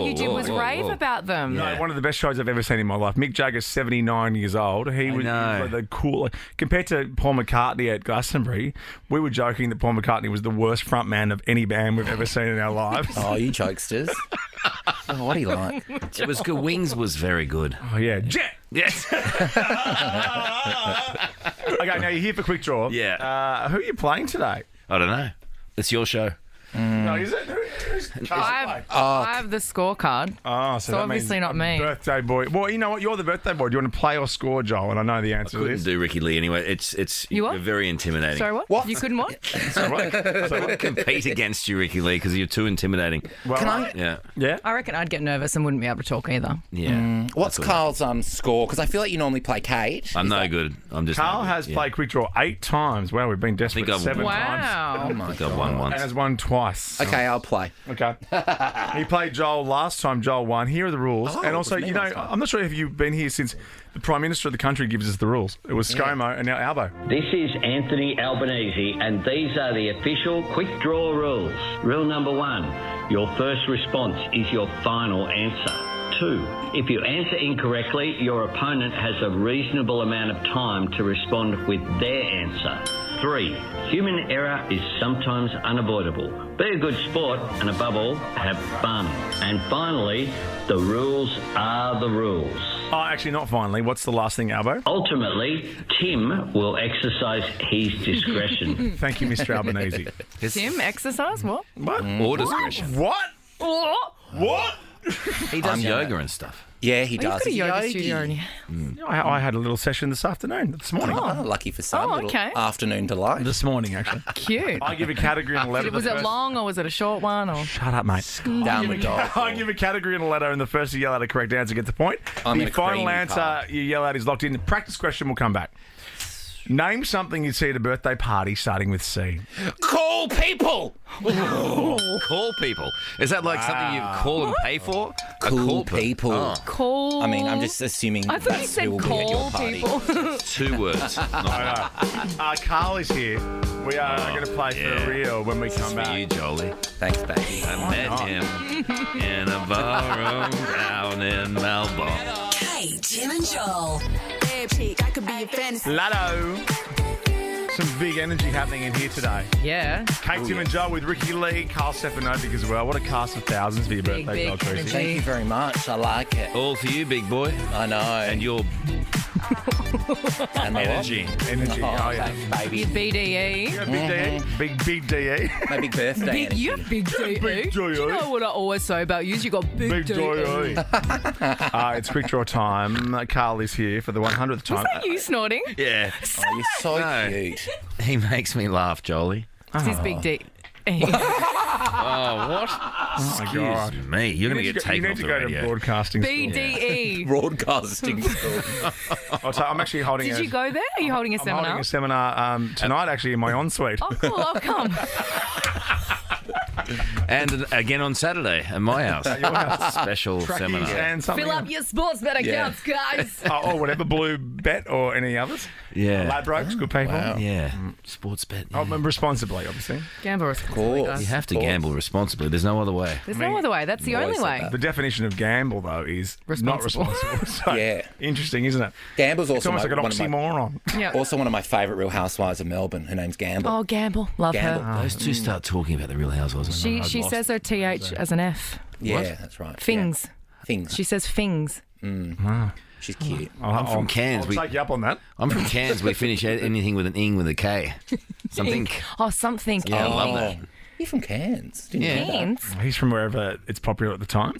Speaker 7: you did was rave about them.
Speaker 6: No, one of the best shows I've ever seen in my life. Mick Jagger's 79 years old. He was like the cool. Compared to Paul McCartney at Glastonbury, we were joking that Paul McCartney was the worst front man of any band we've ever seen in our lives.
Speaker 5: Oh, you jokesters. Oh, what do you like?
Speaker 2: It was good. Wings was very good.
Speaker 6: Oh, yeah. Jet!
Speaker 2: Yes.
Speaker 6: Okay, now you're here for Quick Draw.
Speaker 2: Yeah.
Speaker 6: Who are you playing today?
Speaker 2: I don't know. It's your show.
Speaker 6: No, is it?
Speaker 7: I have the scorecard.
Speaker 6: Oh,
Speaker 7: So
Speaker 6: that
Speaker 7: obviously
Speaker 6: means
Speaker 7: not me.
Speaker 6: Birthday boy. Well, you know what? You're the birthday boy. Do you want to play or score, Joel? And I know the answer to
Speaker 2: Couldn't
Speaker 6: this.
Speaker 2: do Ricky Lee anyway. It's
Speaker 7: You what?
Speaker 2: you're very intimidating.
Speaker 7: Sorry, what? You couldn't what?
Speaker 2: So I compete against you, Ricky Lee, because you're too intimidating.
Speaker 6: Well,
Speaker 5: Can I?
Speaker 2: Yeah.
Speaker 6: Yeah.
Speaker 7: I reckon I'd get nervous and wouldn't be able to talk either.
Speaker 2: Yeah.
Speaker 5: What's Carl's score? Because I feel like you normally play Kate.
Speaker 2: I'm no good. I'm just.
Speaker 6: Carl
Speaker 2: no good.
Speaker 6: has
Speaker 2: Yeah.
Speaker 6: played Quick Draw 8 times. Wow, we've been desperate
Speaker 2: I've
Speaker 6: 7 times.
Speaker 7: Wow.
Speaker 5: Oh my
Speaker 2: I think I've won once.
Speaker 6: And has won twice.
Speaker 5: Okay, I'll play.
Speaker 6: Okay. He played Joel last time. Joel won. Here are the rules.
Speaker 5: Oh,
Speaker 6: and
Speaker 5: it
Speaker 6: also,
Speaker 5: was me
Speaker 6: you know,
Speaker 5: last time.
Speaker 6: I'm not sure if you've been here since the Prime Minister of the country gives us the rules. It was ScoMo and now Albo.
Speaker 16: This is Anthony Albanese, and these are the official quick draw rules. Rule number 1, your first response is your final answer. 2, if you answer incorrectly, your opponent has a reasonable amount of time to respond with their answer. 3, human error is sometimes unavoidable. Be a good sport, and above all, have fun. And finally, the rules are the rules.
Speaker 6: Oh, actually, not finally. What's the last thing, Albo?
Speaker 16: Ultimately, Tim will exercise his discretion.
Speaker 6: Thank you, Mr. Albanese.
Speaker 7: Tim, exercise? What?
Speaker 6: What?
Speaker 2: Or discretion.
Speaker 6: What?
Speaker 7: What?
Speaker 2: He does yoga and stuff.
Speaker 5: Yeah, he
Speaker 7: You've
Speaker 5: does.
Speaker 7: got a
Speaker 5: He's
Speaker 7: yoga
Speaker 5: yogi.
Speaker 7: studio in here.
Speaker 6: I had a little session this morning.
Speaker 5: Oh, lucky for some.
Speaker 7: Oh,
Speaker 5: little
Speaker 7: okay.
Speaker 5: Afternoon delight.
Speaker 6: This morning, actually.
Speaker 7: Cute.
Speaker 6: I give a category and a letter.
Speaker 7: Was it long or was it a short one? Or
Speaker 6: Shut up, mate.
Speaker 5: Down the dog.
Speaker 6: I give a category and a letter, and the first to yell out a correct answer gets a point.
Speaker 5: I'm
Speaker 6: The
Speaker 5: gonna cream
Speaker 6: final
Speaker 5: you,
Speaker 6: answer
Speaker 5: Carl.
Speaker 6: you yell out is locked in. The practice question will come back. Name something you'd see at a birthday party starting with C.
Speaker 5: Call people.
Speaker 2: Call people. Is that like something you call and pay for?
Speaker 5: Cool people.
Speaker 2: Oh.
Speaker 7: call.
Speaker 5: I mean, I'm just assuming
Speaker 7: I thought you
Speaker 5: that's who will
Speaker 7: said
Speaker 5: be at your
Speaker 7: call
Speaker 5: party.
Speaker 7: people.
Speaker 2: 2 words.
Speaker 6: Carl is here. We are going to play for real when we come
Speaker 2: For
Speaker 6: back.
Speaker 2: you, Jolie.
Speaker 5: Thanks, baby.
Speaker 2: I met him in a barroom down in Melbourne.
Speaker 4: Hey, Tim and Joel.
Speaker 17: I could be your fantasy.
Speaker 6: Lado. Some big energy happening in here today.
Speaker 7: Yeah.
Speaker 6: Kate, Tim and Joel with Ricky Lee, Karl Stefanovic as well. What a cast of thousands for your
Speaker 7: Big,
Speaker 6: birthday,
Speaker 7: big
Speaker 6: Joel
Speaker 7: energy.
Speaker 6: Tracy.
Speaker 5: Thank you very much. I like it.
Speaker 2: All for you, big boy.
Speaker 5: I know.
Speaker 2: And your
Speaker 5: And my what?
Speaker 2: energy.
Speaker 6: Energy.
Speaker 5: Oh,
Speaker 6: Oh, yeah.
Speaker 5: thanks, baby.
Speaker 7: Your BDE.
Speaker 6: You got big DE? Big DE.
Speaker 5: My big birthday
Speaker 7: Big,
Speaker 5: energy.
Speaker 7: you have big DE.
Speaker 6: Big
Speaker 7: Do you know what I always say about you? You got big,
Speaker 6: Big
Speaker 7: DE.
Speaker 6: DE. It's quick draw time. Carl is here for the 100th
Speaker 7: Was
Speaker 6: time.
Speaker 7: that you snorting?
Speaker 2: Yeah.
Speaker 5: Oh, you're so
Speaker 2: No.
Speaker 5: cute.
Speaker 2: He makes me laugh, Jolie.
Speaker 7: It's his big D.
Speaker 2: Oh, what?
Speaker 6: my God.
Speaker 2: Excuse me. You're going to get taken
Speaker 6: You
Speaker 2: off
Speaker 6: need to
Speaker 2: the
Speaker 6: go
Speaker 2: radio.
Speaker 6: to broadcasting school.
Speaker 7: BDE.
Speaker 5: Broadcasting school.
Speaker 6: I'm actually holding
Speaker 7: Did
Speaker 6: a...
Speaker 7: you go there? Are you holding a
Speaker 6: I'm
Speaker 7: seminar?
Speaker 6: holding a seminar tonight, actually, in my ensuite.
Speaker 7: Oh, cool. I'll come.
Speaker 2: And again on Saturday at my house.
Speaker 6: Your house.
Speaker 2: Special
Speaker 6: Trackies
Speaker 2: seminar.
Speaker 6: and something
Speaker 7: Fill up your sports bet accounts, guys.
Speaker 6: or whatever, Blue Bet or any others.
Speaker 2: Yeah.
Speaker 6: Ladbrokes, good people.
Speaker 2: Yeah. Sports bet.
Speaker 6: Oh, but responsibly, obviously.
Speaker 7: Gamble responsibly,
Speaker 5: Cool.
Speaker 7: guys.
Speaker 2: You have to gamble responsibly. There's no other way.
Speaker 7: There's no other way. That's the only way.
Speaker 6: The definition of gamble, though, is not
Speaker 7: Responsible.
Speaker 6: responsible. So,
Speaker 5: Yeah.
Speaker 6: Interesting, isn't it?
Speaker 5: Gamble's
Speaker 6: It's
Speaker 5: also
Speaker 6: almost like an
Speaker 5: one of my,
Speaker 6: oxymoron.
Speaker 7: Yeah.
Speaker 5: also one of my favourite Real Housewives of Melbourne. Her name's Gamble.
Speaker 7: Oh, Gamble. Love
Speaker 5: Gamble.
Speaker 7: her.
Speaker 2: Those two start talking about the Real Housewives.
Speaker 7: She says her TH as an F.
Speaker 5: Yeah, that's right.
Speaker 7: Fings.
Speaker 5: Yeah. Things.
Speaker 7: She says fings.
Speaker 5: She's cute.
Speaker 2: I'm from Cairns.
Speaker 6: I'll take you up on that.
Speaker 2: I'm from Cairns. We finish anything with an ing with a K. Something.
Speaker 7: Oh, something.
Speaker 2: Yeah, I love that.
Speaker 5: You're from Cairns. Didn't you know that?
Speaker 7: Cairns?
Speaker 6: He's from wherever it's popular at the time.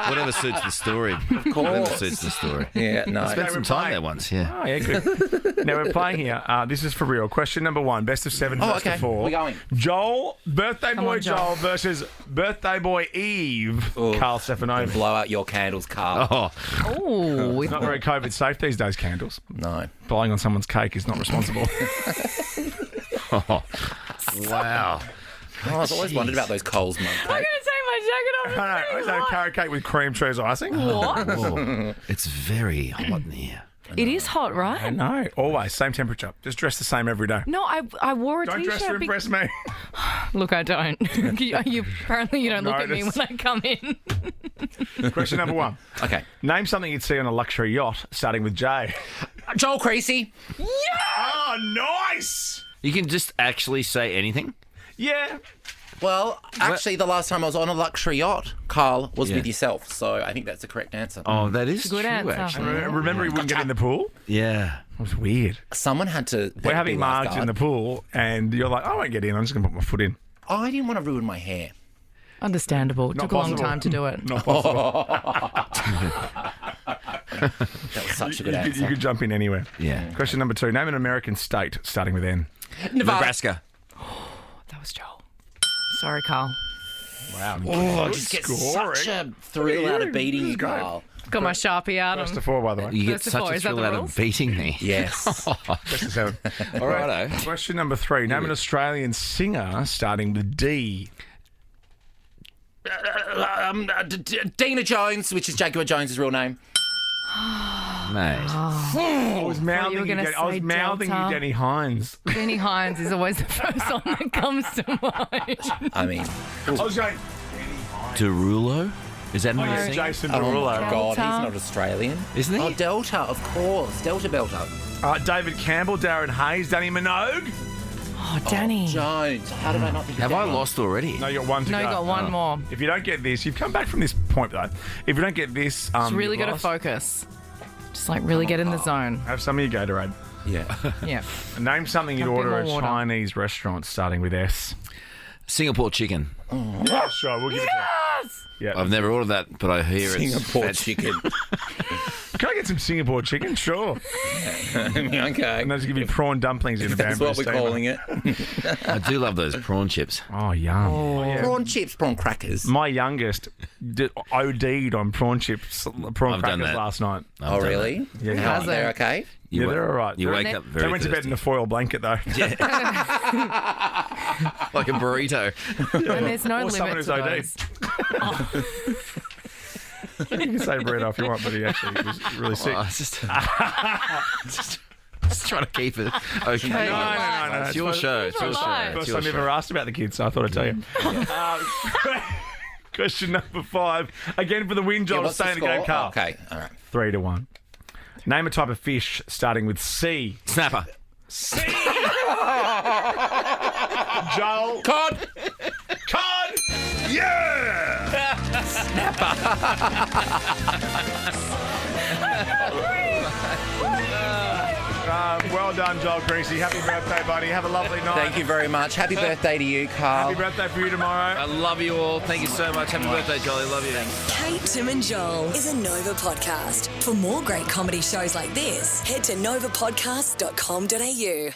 Speaker 2: Whatever suits the story. Of
Speaker 5: course.
Speaker 2: Whatever suits the story.
Speaker 5: Yeah, no.
Speaker 2: I spent some time there once, yeah.
Speaker 6: Oh, yeah, good. Now, we're playing here. This is for real. Question number 1, best of 7, best of 4.
Speaker 5: We're going.
Speaker 6: Joel, birthday boy
Speaker 7: on, Joel.
Speaker 6: Joel versus birthday boy Eve, Karl Stefanovic.
Speaker 5: Blow out your candles, Carl.
Speaker 2: Oh,
Speaker 7: Oh,
Speaker 6: It's not very COVID safe these days, candles.
Speaker 5: No.
Speaker 6: Blowing on someone's cake is not responsible.
Speaker 2: oh. Wow.
Speaker 5: Oh, I've always wondered about those Coles mug
Speaker 7: I'm going
Speaker 5: cakes.
Speaker 7: to take my jacket off.
Speaker 6: I know. Is that a carrot cake with cream cheese icing?
Speaker 7: What?
Speaker 2: Oh, it's very hot in here.
Speaker 7: It is hot, right?
Speaker 6: I know. Always. Same temperature. Just dress the same every day.
Speaker 7: No, I wore a
Speaker 6: Don't
Speaker 7: t-shirt.
Speaker 6: dress to impress me.
Speaker 7: Look, I don't. Apparently you don't look at me
Speaker 6: Notice.
Speaker 7: when I come in.
Speaker 6: Question number 1.
Speaker 5: Okay.
Speaker 6: Name something you'd see on a luxury yacht, starting with J.
Speaker 5: Joel Creasy.
Speaker 7: Yeah!
Speaker 6: Oh, nice!
Speaker 2: You can just actually say anything?
Speaker 6: Yeah.
Speaker 5: Well, actually, the last time I was on a luxury yacht, Carl, was
Speaker 2: Yeah.
Speaker 5: with yourself. So I think that's the correct answer.
Speaker 2: Oh, that is
Speaker 7: Good
Speaker 2: true,
Speaker 7: answer.
Speaker 2: actually.
Speaker 6: Remember he wouldn't get in the pool?
Speaker 2: Yeah.
Speaker 6: It was weird.
Speaker 5: Someone had to.
Speaker 6: We're having
Speaker 5: be
Speaker 6: Marge
Speaker 5: lifeguard.
Speaker 6: in the pool, and you're like, I won't get in. I'm just going to put my foot in.
Speaker 5: Oh, I didn't want to ruin my hair.
Speaker 7: Understandable. It
Speaker 6: Not
Speaker 7: took a long
Speaker 6: possible.
Speaker 7: time to do it.
Speaker 6: Not possible.
Speaker 5: That was such a good
Speaker 6: you
Speaker 5: answer.
Speaker 6: could jump in anywhere.
Speaker 2: Yeah.
Speaker 6: Question number 2. Name an American state, starting with N.
Speaker 2: Nebraska.
Speaker 7: That was Joel. Sorry, Carl.
Speaker 6: Wow.
Speaker 5: Oh, just get such a thrill out of beating you, Carl.
Speaker 7: Got my Sharpie out.
Speaker 6: First to 4, by the way.
Speaker 2: You get
Speaker 7: First to
Speaker 2: such
Speaker 7: 4,
Speaker 2: a
Speaker 7: is that
Speaker 2: thrill
Speaker 7: the
Speaker 2: out
Speaker 7: rules?
Speaker 2: of beating me.
Speaker 5: Yes.
Speaker 6: First to 7.
Speaker 2: All righto.
Speaker 6: Question number 3. Name an Australian singer, starting with D.
Speaker 5: Dina Jones, which is Jaguar Jones' real name.
Speaker 2: Mate.
Speaker 6: I was mouthing,
Speaker 7: you were
Speaker 6: you,
Speaker 7: gonna
Speaker 6: I was
Speaker 7: say
Speaker 6: mouthing you
Speaker 7: Delta.
Speaker 6: Denny Hines.
Speaker 7: Benny Hines is always the first one that comes to mind.
Speaker 5: I mean,
Speaker 6: I was going,
Speaker 2: Derulo? Is that who
Speaker 6: oh,
Speaker 2: you're
Speaker 6: yeah,
Speaker 2: singing?
Speaker 6: Jason
Speaker 5: oh
Speaker 6: Derulo.
Speaker 5: my God, he's
Speaker 7: Delta.
Speaker 5: not Australian.
Speaker 2: Isn't he?
Speaker 5: Oh, Delta, of course. Delta Belter.
Speaker 6: David Campbell, Darren Hayes, Danny Minogue.
Speaker 7: Oh, Danny.
Speaker 5: Jones. How did I not think
Speaker 2: Have
Speaker 5: of
Speaker 2: I
Speaker 5: that
Speaker 2: lost already?
Speaker 6: No, you got 1 to
Speaker 7: No,
Speaker 6: go.
Speaker 7: you got one more.
Speaker 6: If you don't get this, you've come back from this point, though. If you don't get this,
Speaker 7: Just really
Speaker 6: you've
Speaker 7: got to
Speaker 6: lost.
Speaker 7: focus. Just like really get in the zone.
Speaker 6: Have some of your Gatorade.
Speaker 5: Yeah.
Speaker 7: Yeah.
Speaker 6: Name something you'd
Speaker 7: Have a bit
Speaker 6: order at a
Speaker 7: more water.
Speaker 6: Chinese restaurant, starting with S.
Speaker 2: Singapore chicken.
Speaker 6: Yeah, sure, we'll give it to you. Yeah.
Speaker 2: I've never ordered that, but I hear it's
Speaker 5: Singapore
Speaker 2: fancy.
Speaker 5: chicken.
Speaker 6: Can I get some Singapore chicken? Sure.
Speaker 5: Okay.
Speaker 6: And they'll just give you prawn dumplings in a
Speaker 5: That's
Speaker 6: bamboo
Speaker 5: what we're
Speaker 6: steamer.
Speaker 5: calling it.
Speaker 2: I do love those prawn chips.
Speaker 6: Oh, yum. Oh, yeah.
Speaker 5: Prawn chips, prawn crackers.
Speaker 6: My youngest OD'd on prawn chips, prawn
Speaker 2: I've done
Speaker 6: crackers
Speaker 2: that.
Speaker 6: last night.
Speaker 5: Oh, really?
Speaker 6: Yeah,
Speaker 5: How
Speaker 7: How's
Speaker 5: they're
Speaker 7: it?
Speaker 5: okay?
Speaker 6: Yeah, they're all right.
Speaker 2: You
Speaker 6: They're-
Speaker 2: wake up very
Speaker 6: They went to bed
Speaker 2: thirsty.
Speaker 6: in a foil blanket, though.
Speaker 2: Like a burrito.
Speaker 7: And there's no
Speaker 6: Or someone
Speaker 7: limit to
Speaker 6: who's
Speaker 7: those.
Speaker 6: You can say burrito if you want, but he actually was really sick.
Speaker 2: Oh, it's just trying to keep it okay.
Speaker 6: No.
Speaker 2: It's your show. It's your show. It's
Speaker 6: First
Speaker 2: your
Speaker 6: time you
Speaker 2: show.
Speaker 6: ever asked about the kids, so I thought I'd tell you. Question number 5. Again for the win, Joel.
Speaker 5: What's
Speaker 6: Stay in the game,
Speaker 5: score?
Speaker 6: Carl.
Speaker 5: Okay, all right.
Speaker 6: 3-1. Name a type of fish starting with C.
Speaker 2: Snapper.
Speaker 6: C. Joel.
Speaker 5: Cod.
Speaker 6: Cod. Yeah. Well done, Joel Creasy. Happy birthday, buddy. Have a lovely night.
Speaker 5: Thank you very much. Happy birthday to you, Carl.
Speaker 6: Happy birthday for you tomorrow.
Speaker 2: I love you all. Thank you so much. Happy birthday, Jolly. Love you.
Speaker 4: Kate, Tim and Joel is a Nova podcast. For more great comedy shows like this, head to novapodcast.com.au.